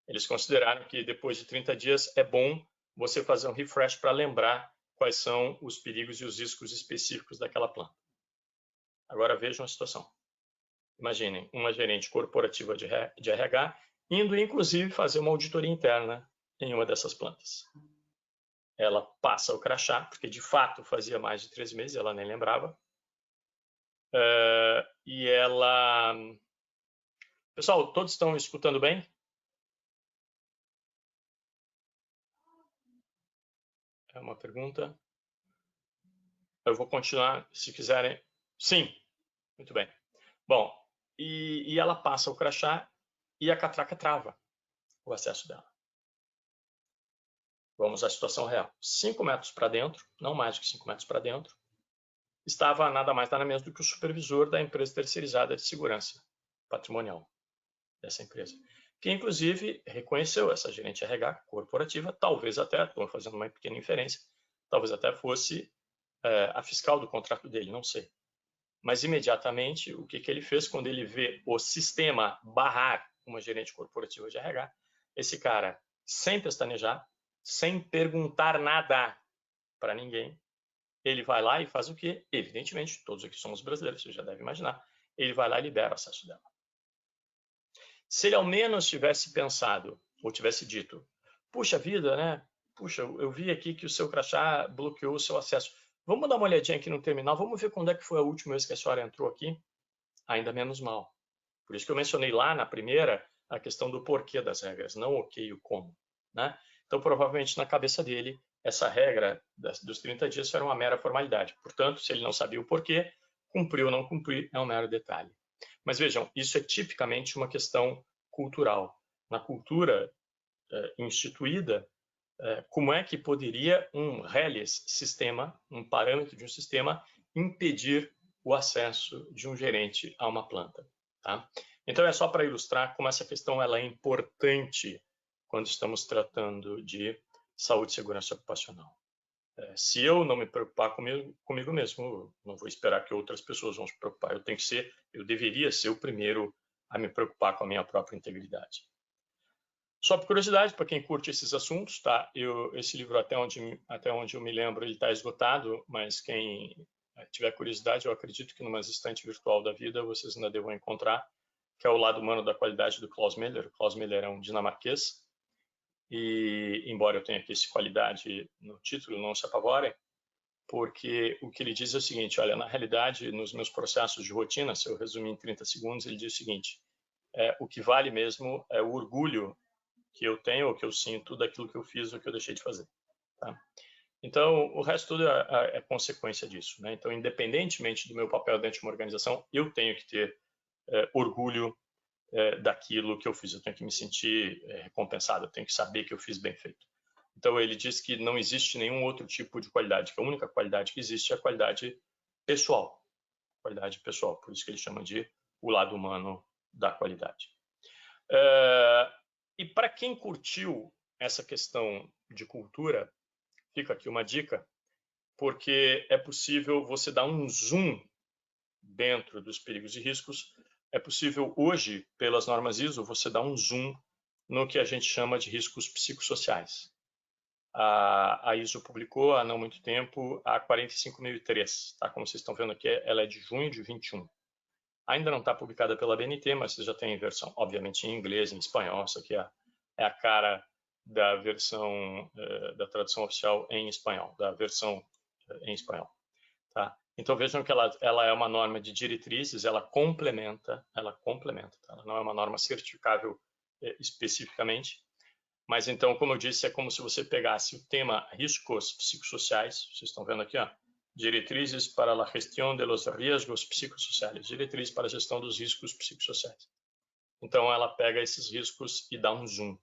Eles consideraram que depois de 30 dias é bom você fazer um refresh para lembrar quais são os perigos e os riscos específicos daquela planta. Agora vejam a situação. Imaginem uma gerente corporativa de RH indo, inclusive, fazer uma auditoria interna em uma dessas plantas. Ela passa o crachá, porque de fato fazia mais de 3 meses, ela nem lembrava. E ela... Pessoal, todos estão escutando bem? É uma pergunta. Eu vou continuar, se quiserem. Sim, muito bem. Bom, e ela passa o crachá e a catraca trava o acesso dela. Vamos à situação real. 5 metros para dentro, não mais do que 5 metros para dentro, estava nada mais nada menos do que o supervisor da empresa terceirizada de segurança patrimonial dessa empresa, que inclusive reconheceu essa gerente RH corporativa, talvez até, estou fazendo uma pequena inferência, talvez até fosse a fiscal do contrato dele, não sei. Mas imediatamente, o que ele fez quando ele vê o sistema barrar uma gerente corporativa de RH? Esse cara, sem pestanejar, sem perguntar nada para ninguém, ele vai lá e faz o quê? Evidentemente, todos aqui somos brasileiros, você já deve imaginar, ele vai lá e libera o acesso dela. Se ele ao menos tivesse pensado, ou tivesse dito, puxa vida, né? Puxa, eu vi aqui que o seu crachá bloqueou o seu acesso. Vamos dar uma olhadinha aqui no terminal, vamos ver quando é que foi a última vez que a senhora entrou aqui? Ainda menos mal. Por isso que eu mencionei lá na primeira a questão do porquê das regras, não o que e o como, né? Então, provavelmente, na cabeça dele, essa regra dos 30 dias era uma mera formalidade. Portanto, se ele não sabia o porquê, cumprir ou não cumprir é um mero detalhe. Mas vejam, isso é tipicamente uma questão cultural. Na cultura instituída, como é que poderia um reles sistema, um parâmetro de um sistema, impedir o acesso de um gerente a uma planta? Tá? Então, é só para ilustrar como essa questão ela é importante quando estamos tratando de saúde e segurança ocupacional. Se eu não me preocupar comigo mesmo, não vou esperar que outras pessoas vão se preocupar. Eu deveria ser o primeiro a me preocupar com a minha própria integridade. Só por curiosidade, para quem curte esses assuntos, tá? Esse livro, até onde eu me lembro, ele está esgotado, mas quem tiver curiosidade, eu acredito que numa estante virtual da vida vocês ainda devam encontrar, que é O Lado Humano da Qualidade, do Klaus Miller. O Klaus Miller é um dinamarquês, e embora eu tenha aqui essa qualidade no título, não se apavorem, porque o que ele diz é o seguinte, olha, na realidade, nos meus processos de rotina, se eu resumir em 30 segundos, ele diz o seguinte, o que vale mesmo é o orgulho que eu tenho ou que eu sinto daquilo que eu fiz ou que eu deixei de fazer. Tá? Então, o resto tudo é consequência disso. Né? Então, independentemente do meu papel dentro de uma organização, eu tenho que ter orgulho daquilo que eu fiz. Eu tenho que me sentir recompensado, eu tenho que saber que eu fiz bem feito. Então, ele diz que não existe nenhum outro tipo de qualidade, que a única qualidade que existe é a qualidade pessoal. Qualidade pessoal, por isso que ele chama de o lado humano da qualidade. E para quem curtiu essa questão de cultura, fica aqui uma dica, porque é possível você dar um zoom dentro dos perigos e riscos. É possível hoje, pelas normas ISO, você dar um zoom no que a gente chama de riscos psicossociais. A ISO publicou há não muito tempo a 45003, tá? Como vocês estão vendo aqui, ela é de junho de 21. Ainda não está publicada pela BNT, mas você já tem versão, obviamente, em inglês, em espanhol. Isso aqui é a cara da versão, da tradução oficial em espanhol, da versão em espanhol. Tá? Então, vejam que ela é uma norma de diretrizes, ela complementa, tá? Ela não é uma norma certificável especificamente, mas então, como eu disse, é como se você pegasse o tema riscos psicossociais, vocês estão vendo aqui, ó, diretrizes para a gestão de los riesgos psicossociais, diretrizes para a gestão dos riscos psicossociais. Então, ela pega esses riscos e dá um zoom.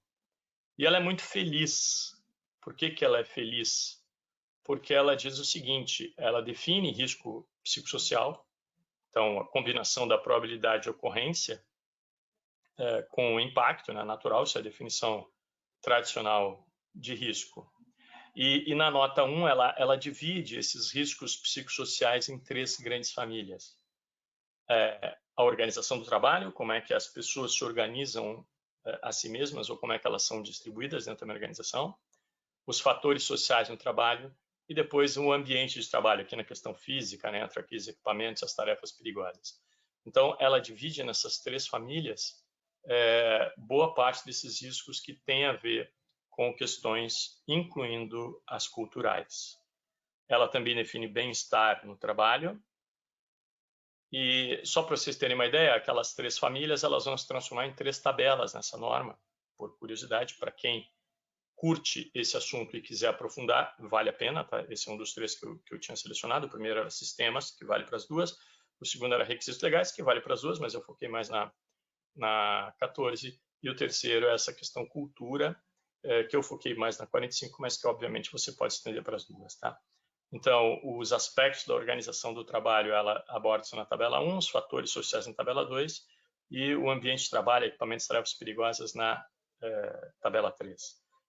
E ela é muito feliz. Por que ela é feliz? Porque ela diz o seguinte, ela define risco psicossocial, então a combinação da probabilidade de ocorrência com o impacto, né, natural, isso é a definição tradicional de risco. E na nota 1, ela divide esses riscos psicossociais em 3 grandes famílias. A organização do trabalho, como é que as pessoas se organizam a si mesmas ou como é que elas são distribuídas dentro da organização, os fatores sociais no trabalho e depois o ambiente de trabalho, aqui na questão física, né, entre aqueles equipamentos, as tarefas perigosas. Então, ela divide nessas 3 famílias boa parte desses riscos que tem a ver com questões incluindo as culturais. Ela também define bem-estar no trabalho. E só para vocês terem uma ideia, aquelas 3 famílias elas vão se transformar em 3 tabelas nessa norma. Por curiosidade, para quem curte esse assunto e quiser aprofundar, vale a pena. Tá? Esse é um dos 3 que eu tinha selecionado. O primeiro era sistemas, que vale para as 2. O segundo era requisitos legais, que vale para as 2, mas eu foquei mais na 14. E o terceiro é essa questão cultura, que eu foquei mais na 45, mas que obviamente você pode estender para as 2. Tá? Então, os aspectos da organização do trabalho, ela aborda-se na tabela 1, os fatores sociais na tabela 2 e o ambiente de trabalho, equipamentos e tarefas perigosas na tabela 3.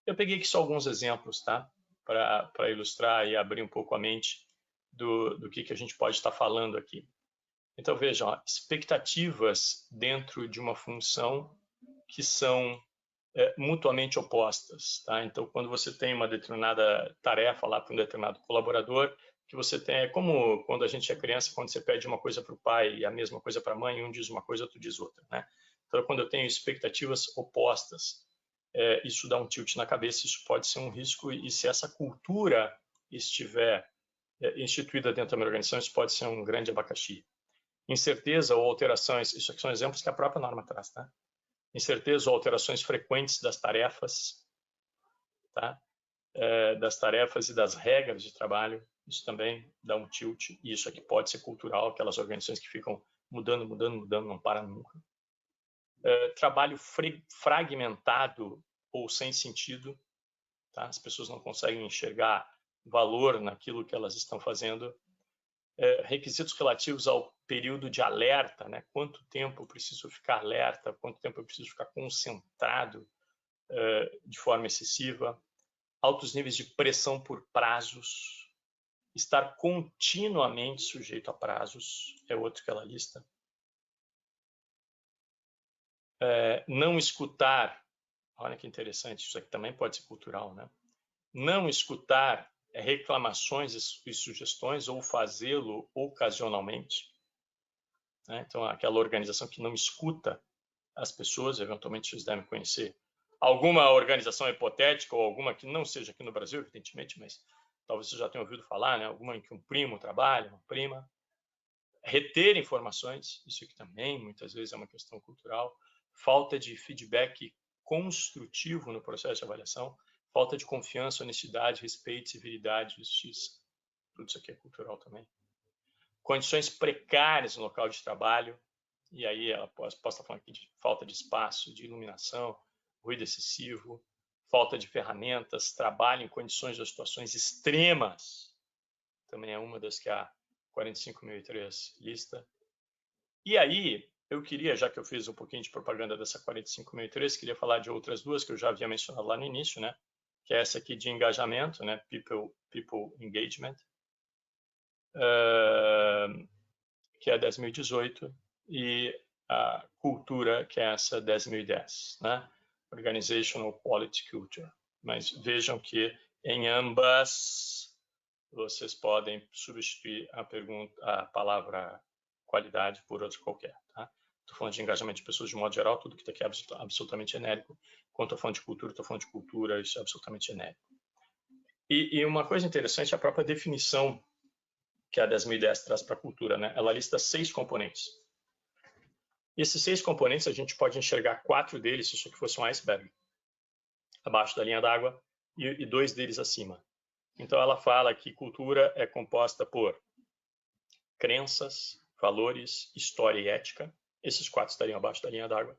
Eu peguei aqui só alguns exemplos, tá? Para ilustrar e abrir um pouco a mente do que a gente pode estar falando aqui. Então, vejam, ó, expectativas dentro de uma função que são mutuamente opostas. Tá? Então, quando você tem uma determinada tarefa lá para um determinado colaborador, que você tem, é como quando a gente é criança, quando você pede uma coisa para o pai e a mesma coisa para a mãe, um diz uma coisa, outro diz outra, né? Então, quando eu tenho expectativas opostas, isso dá um tilt na cabeça, isso pode ser um risco, e se essa cultura estiver instituída dentro da minha organização, isso pode ser um grande abacaxi. Incerteza ou alterações, isso aqui são exemplos que a própria norma traz, tá? Incerteza ou alterações frequentes das tarefas, tá? Das tarefas e das regras de trabalho, isso também dá um tilt, e isso aqui pode ser cultural, aquelas organizações que ficam mudando, não param nunca. Trabalho fragmentado ou sem sentido, tá? As pessoas não conseguem enxergar valor naquilo que elas estão fazendo. Requisitos relativos ao período de alerta, né? Quanto tempo eu preciso ficar alerta, quanto tempo eu preciso ficar concentrado de forma excessiva. Altos níveis de pressão por prazos, estar continuamente sujeito a prazos, é outro que ela lista. Não escutar, olha que interessante, isso aqui também pode ser cultural, né? Não escutar reclamações e sugestões ou fazê-lo ocasionalmente, né? Então, aquela organização que não escuta as pessoas, eventualmente vocês devem conhecer alguma organização hipotética ou alguma que não seja aqui no Brasil, evidentemente, mas talvez você já tenha ouvido falar, né? Alguma em que um primo trabalha, uma prima. Reter informações, isso aqui também muitas vezes é uma questão cultural. Falta de feedback construtivo no processo de avaliação, falta de confiança, honestidade, respeito, civilidade, justiça. Tudo isso aqui é cultural também. Condições precárias no local de trabalho, e aí ela pode estar falando aqui de falta de espaço, de iluminação, ruído excessivo, falta de ferramentas, trabalho em condições ou situações extremas, também é uma das que a 45003 lista. E aí, eu queria, já que eu fiz um pouquinho de propaganda dessa 45003, queria falar de outras duas que eu já havia mencionado lá no início, né? Que é essa aqui de engajamento, né? People Engagement, que é 10.018, e a cultura, que é essa 10.010, né? Organizational Quality Culture. Mas vejam que em ambas vocês podem substituir a palavra qualidade por outra qualquer. Tá? Estou falando de engajamento de pessoas de modo geral, tudo que está aqui é absolutamente genérico. Quando estou falando de cultura, estou falando de cultura, isso é absolutamente genérico. E uma coisa interessante é a própria definição que a 10.010 traz para a cultura, né? Ela lista 6 componentes. E esses 6 componentes, a gente pode enxergar 4 deles, se isso aqui fosse um iceberg, abaixo da linha d'água, e 2 deles acima. Então, ela fala que cultura é composta por crenças, valores, história e ética. Esses 4 estariam abaixo da linha d'água.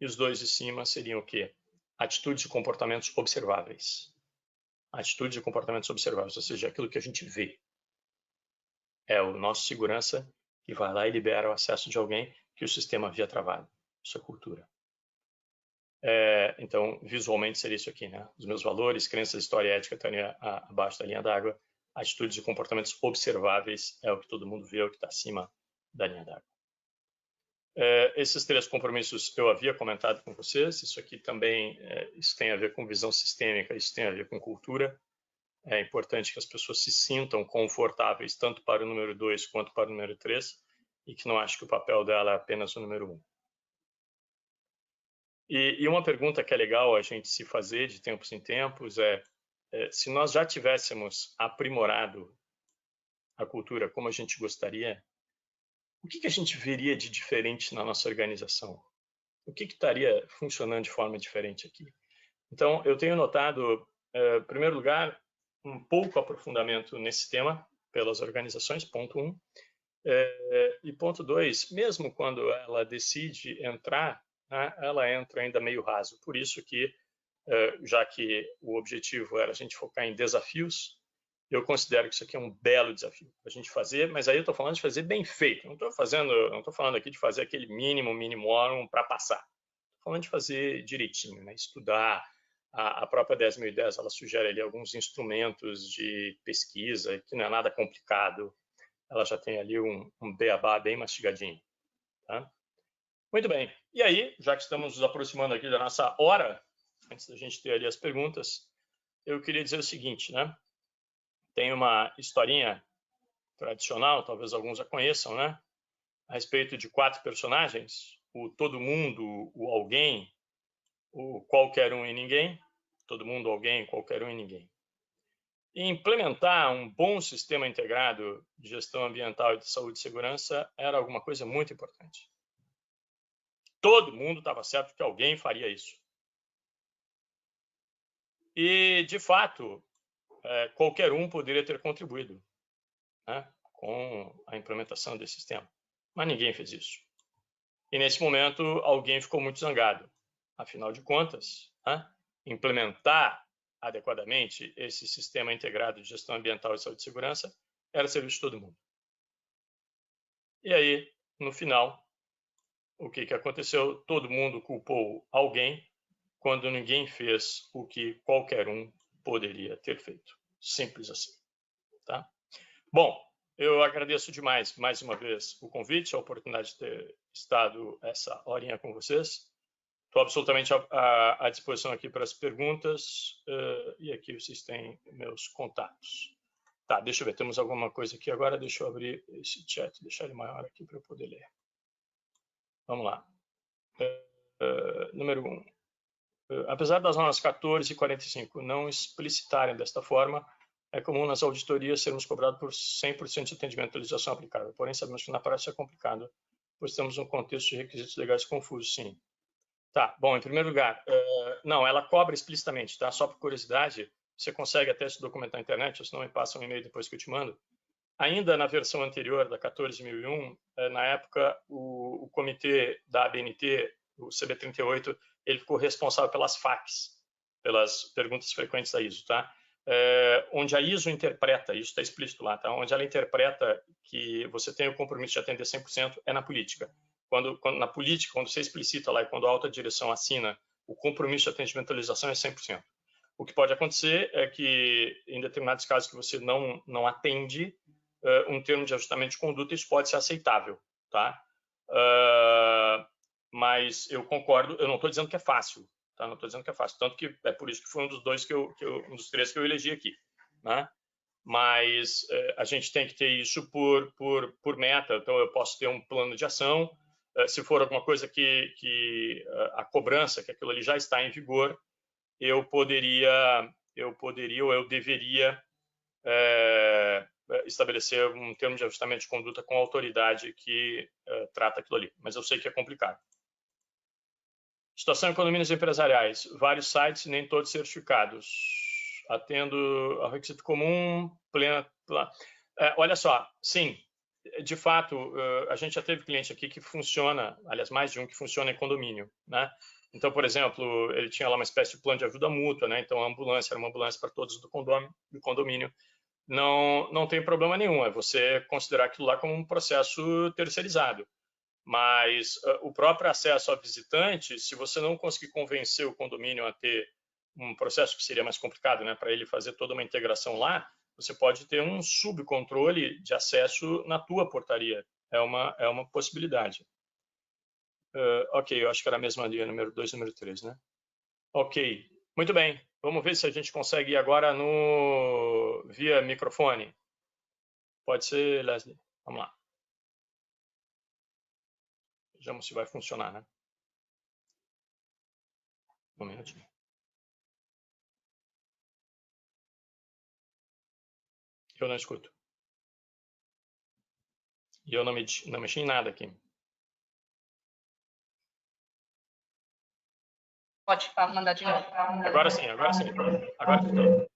E os 2 de cima seriam o quê? Atitudes e comportamentos observáveis. Atitudes e comportamentos observáveis, ou seja, aquilo que a gente vê. É o nosso segurança que vai lá e libera o acesso de alguém que o sistema havia travado. Isso é cultura. Então, visualmente seria isso aqui, né? Os meus valores, crenças, história e ética estariam abaixo da linha d'água. Atitudes e comportamentos observáveis é o que todo mundo vê, é o que está acima da linha d'água. Esses 3 compromissos eu havia comentado com vocês. Isso aqui também isso tem a ver com visão sistêmica, isso tem a ver com cultura. É importante que as pessoas se sintam confortáveis tanto para o número 2 quanto para o número 3 e que não achem que o papel dela é apenas o número 1. E uma pergunta que é legal a gente se fazer de tempos em tempos se nós já tivéssemos aprimorado a cultura como a gente gostaria, o que a gente veria de diferente na nossa organização? O que estaria funcionando de forma diferente aqui? Então, eu tenho notado, em primeiro lugar, um pouco aprofundamento nesse tema pelas organizações, ponto 1. E ponto 2, mesmo quando ela decide entrar, né, ela entra ainda meio raso. Por isso que, já que o objetivo era a gente focar em desafios, eu considero que isso aqui é um belo desafio para a gente fazer, mas aí eu estou falando de fazer bem feito. Não estou falando aqui de fazer aquele mínimo para passar. Estou falando de fazer direitinho, né? Estudar. A própria 10.010, ela sugere ali alguns instrumentos de pesquisa, que não é nada complicado. Ela já tem ali um beabá bem mastigadinho. Tá? Muito bem. E aí, já que estamos nos aproximando aqui da nossa hora, antes da gente ter ali as perguntas, eu queria dizer o seguinte, né? Tem uma historinha tradicional, talvez alguns a conheçam, né? A respeito de 4 personagens, o todo mundo, o alguém, o qualquer um e ninguém, todo mundo, alguém, qualquer um e ninguém. E implementar um bom sistema integrado de gestão ambiental e de saúde e segurança era alguma coisa muito importante. Todo mundo estava certo que alguém faria isso. E, de fato, qualquer um poderia ter contribuído, né, com a implementação desse sistema. Mas ninguém fez isso. E, nesse momento, alguém ficou muito zangado. Afinal de contas, né, implementar adequadamente esse sistema integrado de gestão ambiental e saúde e segurança era serviço de todo mundo. E aí, no final, o que aconteceu? Todo mundo culpou alguém quando ninguém fez o que qualquer um poderia ter feito. Simples assim. Tá? Bom, eu agradeço demais, mais uma vez, o convite, a oportunidade de ter estado essa horinha com vocês. Estou absolutamente à disposição aqui para as perguntas e aqui vocês têm meus contatos. Tá, deixa eu ver, temos alguma coisa aqui agora, deixa eu abrir esse chat, deixar ele maior aqui para eu poder ler. Vamos lá. Número 1. Apesar das normas 14 e 45 não explicitarem desta forma, é comum nas auditorias sermos cobrados por 100% de atendimento à legislação aplicável. Porém, sabemos que na prática é complicado, pois temos um contexto de requisitos legais confuso, sim. Tá, bom, em primeiro lugar, não, ela cobra explicitamente, tá? Só por curiosidade, você consegue até se documentar na internet, ou se não me passa um e-mail depois que eu te mando. Ainda na versão anterior, da 14.001, na época, o comitê da ABNT, o CB38, ele ficou responsável pelas FAQs, pelas perguntas frequentes da ISO, tá? Onde a ISO interpreta, isso está explícito lá, tá? Onde ela interpreta que você tem o compromisso de atender 100% é na política. Na política, quando você explicita lá e quando a alta direção assina, o compromisso de atendimento à legislação é 100%. O que pode acontecer é que, em determinados casos que você não atende, um termo de ajustamento de conduta, isso pode ser aceitável, tá? Mas eu concordo, eu não estou dizendo que é fácil, tá? Não estou dizendo que é fácil, tanto que é por isso que foi um dos 3 que eu elegi aqui, né? Mas a gente tem que ter isso por meta, então eu posso ter um plano de ação, se for alguma coisa que a cobrança, que aquilo ali já está em vigor, eu deveria estabelecer um termo de ajustamento de conduta com a autoridade que trata aquilo ali. Mas eu sei que é complicado. Situação em condomínios empresariais. Vários sites, nem todos certificados. Atendo ao requisito comum, plena... olha só, sim, de fato, a gente já teve cliente aqui que funciona, aliás, mais de um que funciona em condomínio, né? Então, por exemplo, ele tinha lá uma espécie de plano de ajuda mútua, né? Então, a ambulância era uma ambulância para todos do condomínio. Não tem problema nenhum, é você considerar aquilo lá como um processo terceirizado. Mas o próprio acesso a visitante, se você não conseguir convencer o condomínio a ter um processo que seria mais complicado, né, para ele fazer toda uma integração lá, você pode ter um subcontrole de acesso na tua portaria. É uma possibilidade. Ok, eu acho que era a mesma linha, número 2 e número 3, né? Ok, muito bem. Vamos ver se a gente consegue ir agora via microfone. Pode ser, Leslie. Vamos lá. Vejamos se vai funcionar, né? Um minutinho. Eu não escuto. E eu não mexi em nada aqui. Pode mandar de novo. Agora sim, agora sim. Agora estou.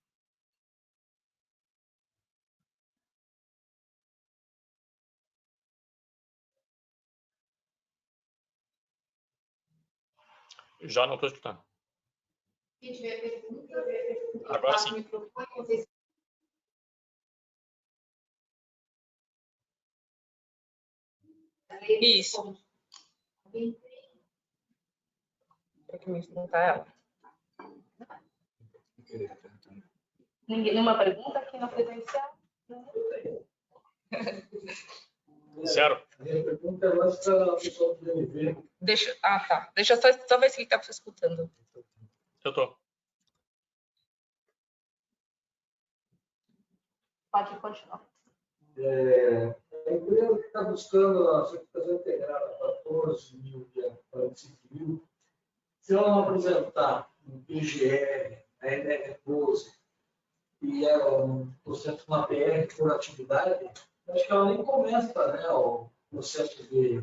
Já não estou escutando. Agora sim. Isso. Tem que me perguntar ela. Nenhuma pergunta aqui na presencial? Zero. Tá. Deixa eu só ver se ele está escutando. Eu estou. Pode continuar. A empresa que está buscando a certificação integrada 14 mil, 45 mil, se ela não apresentar um PGR, a NR12 e um processo na PR por atividade, acho que ela nem começa, né, o processo de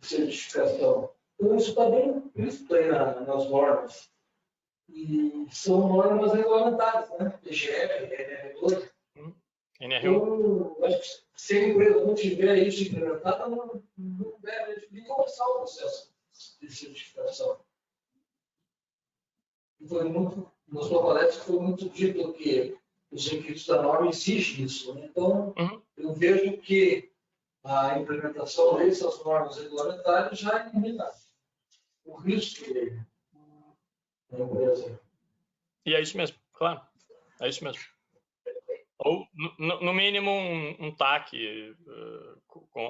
certificação. Então, isso está bem visto aí nas normas. E são normas regulamentares, né? PGR, NR12. Então, acho que se a empresa não tiver isso implementado, não deve nem começar o processo de certificação. Foi muito, na sua palestra, foi muito dito que os requisitos da norma exigem isso. Né? Então, eu vejo que a implementação dessas normas regulamentares já elimina o risco da empresa. E é isso mesmo, claro. É isso mesmo. Ou, no mínimo, um TAC.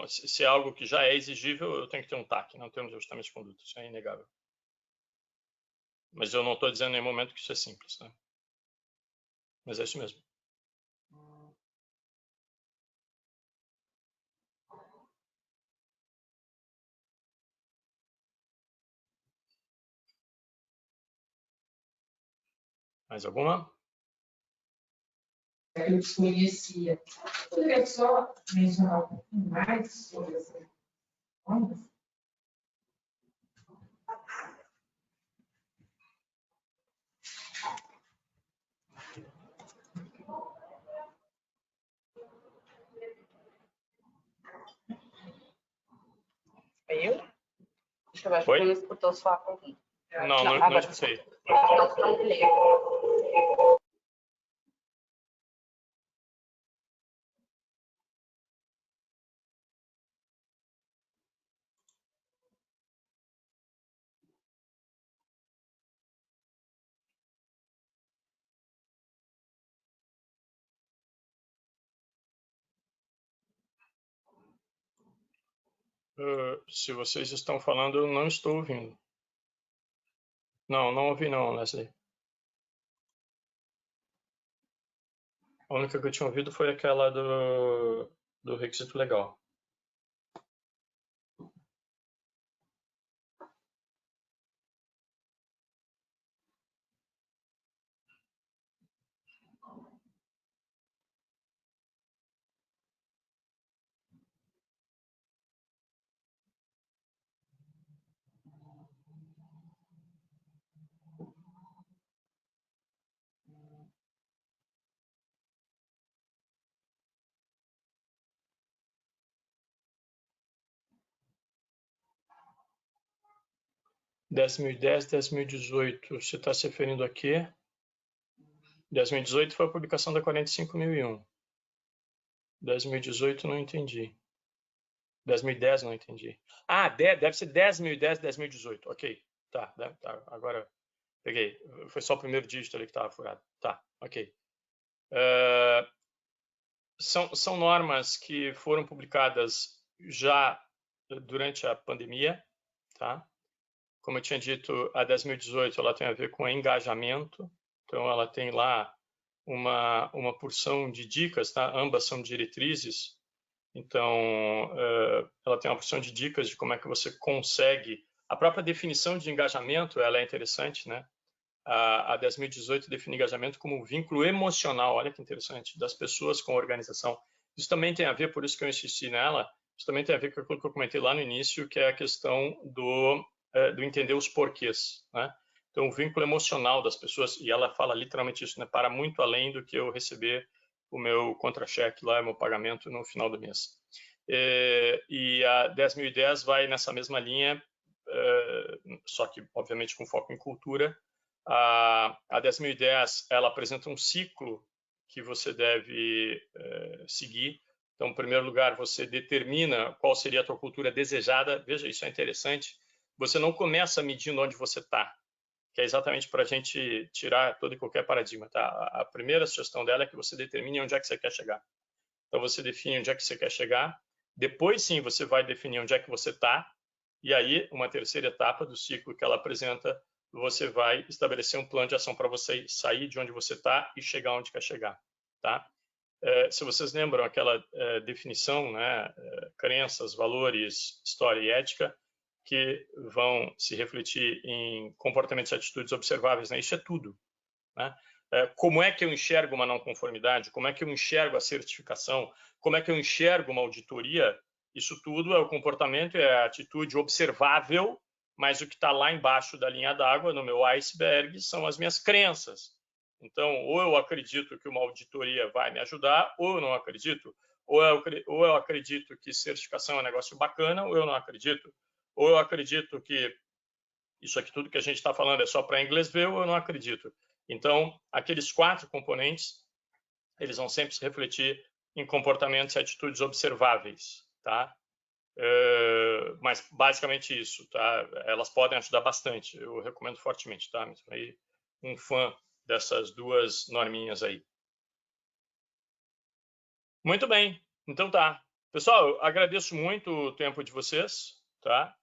Se é algo que já é exigível, eu tenho que ter um TAC, não temos ajustamento de conduta. Isso é inegável. Mas eu não estou dizendo em nenhum momento que isso é simples. Né? Mas é isso mesmo. Mais alguma? Eu desconhecia. Poderia só mencionar um pouquinho mais sobre essas ondas? Eu? Deixa eu ver, acho que eu não escutou só a pergunta. Não escutei. Se vocês estão falando, eu não estou ouvindo. Não ouvi não, Leslie. A única que eu tinha ouvido foi aquela do requisito legal. (10.010, 10.018), você está se referindo a quê? 10.018 foi a publicação da 45.001. 10.018 não entendi. 10.010 não entendi. Ah, deve ser 10.010, 10.018. Ok, tá, agora peguei. Foi só o primeiro dígito ali que estava furado. Tá, ok. São normas que foram publicadas já durante a pandemia, tá? Como eu tinha dito, a 10.018 ela tem a ver com engajamento, então ela tem lá uma porção de dicas, tá? Ambas são diretrizes, então ela tem uma porção de dicas de como é que você consegue. A própria definição de engajamento ela é interessante, né? A 10.018 define engajamento como um vínculo emocional, olha que interessante, das pessoas com a organização. Isso também tem a ver, por isso que eu insisti nela, isso também tem a ver com aquilo que eu comentei lá no início, que é a questão do entender os porquês, né? Então, o vínculo emocional das pessoas, e ela fala literalmente isso, né? Para muito além do que eu receber o meu contra-cheque lá, o meu pagamento no final do mês. E a 10.010 vai nessa mesma linha, só que, obviamente, com foco em cultura. A 10.010 ela apresenta um ciclo que você deve seguir. Então, em primeiro lugar, você determina qual seria a tua cultura desejada. Veja, isso é interessante. Você não começa medindo onde você está, que é exatamente para a gente tirar todo e qualquer paradigma. Tá? A primeira sugestão dela é que você determine onde é que você quer chegar. Então, você define onde é que você quer chegar. Depois, sim, você vai definir onde é que você está. E aí, uma terceira etapa do ciclo que ela apresenta, você vai estabelecer um plano de ação para você sair de onde você está e chegar onde quer chegar. Tá? se vocês lembram aquela definição, né, crenças, valores, história e ética, que vão se refletir em comportamentos e atitudes observáveis, né? Isso é tudo, né? Como é que eu enxergo uma não conformidade? Como é que eu enxergo a certificação? Como é que eu enxergo uma auditoria? Isso tudo é o comportamento, é a atitude observável, mas o que está lá embaixo da linha d'água, no meu iceberg, são as minhas crenças. Então, ou eu acredito que uma auditoria vai me ajudar, ou eu não acredito. Ou eu acredito que certificação é um negócio bacana, ou eu não acredito. Ou eu acredito que isso aqui tudo que a gente está falando é só para inglês ver, ou eu não acredito. Então, aqueles 4 componentes, eles vão sempre se refletir em comportamentos e atitudes observáveis, tá? Mas basicamente isso, tá? Elas podem ajudar bastante, eu recomendo fortemente, tá? Me tornei um fã dessas 2 norminhas aí. Muito bem, então tá. Pessoal, eu agradeço muito o tempo de vocês, tá?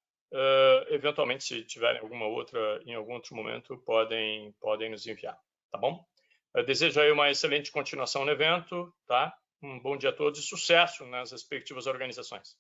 Eventualmente, se tiverem alguma outra em algum outro momento, podem nos enviar, tá bom? Eu desejo aí uma excelente continuação no evento, tá? Um bom dia a todos e sucesso nas respectivas organizações.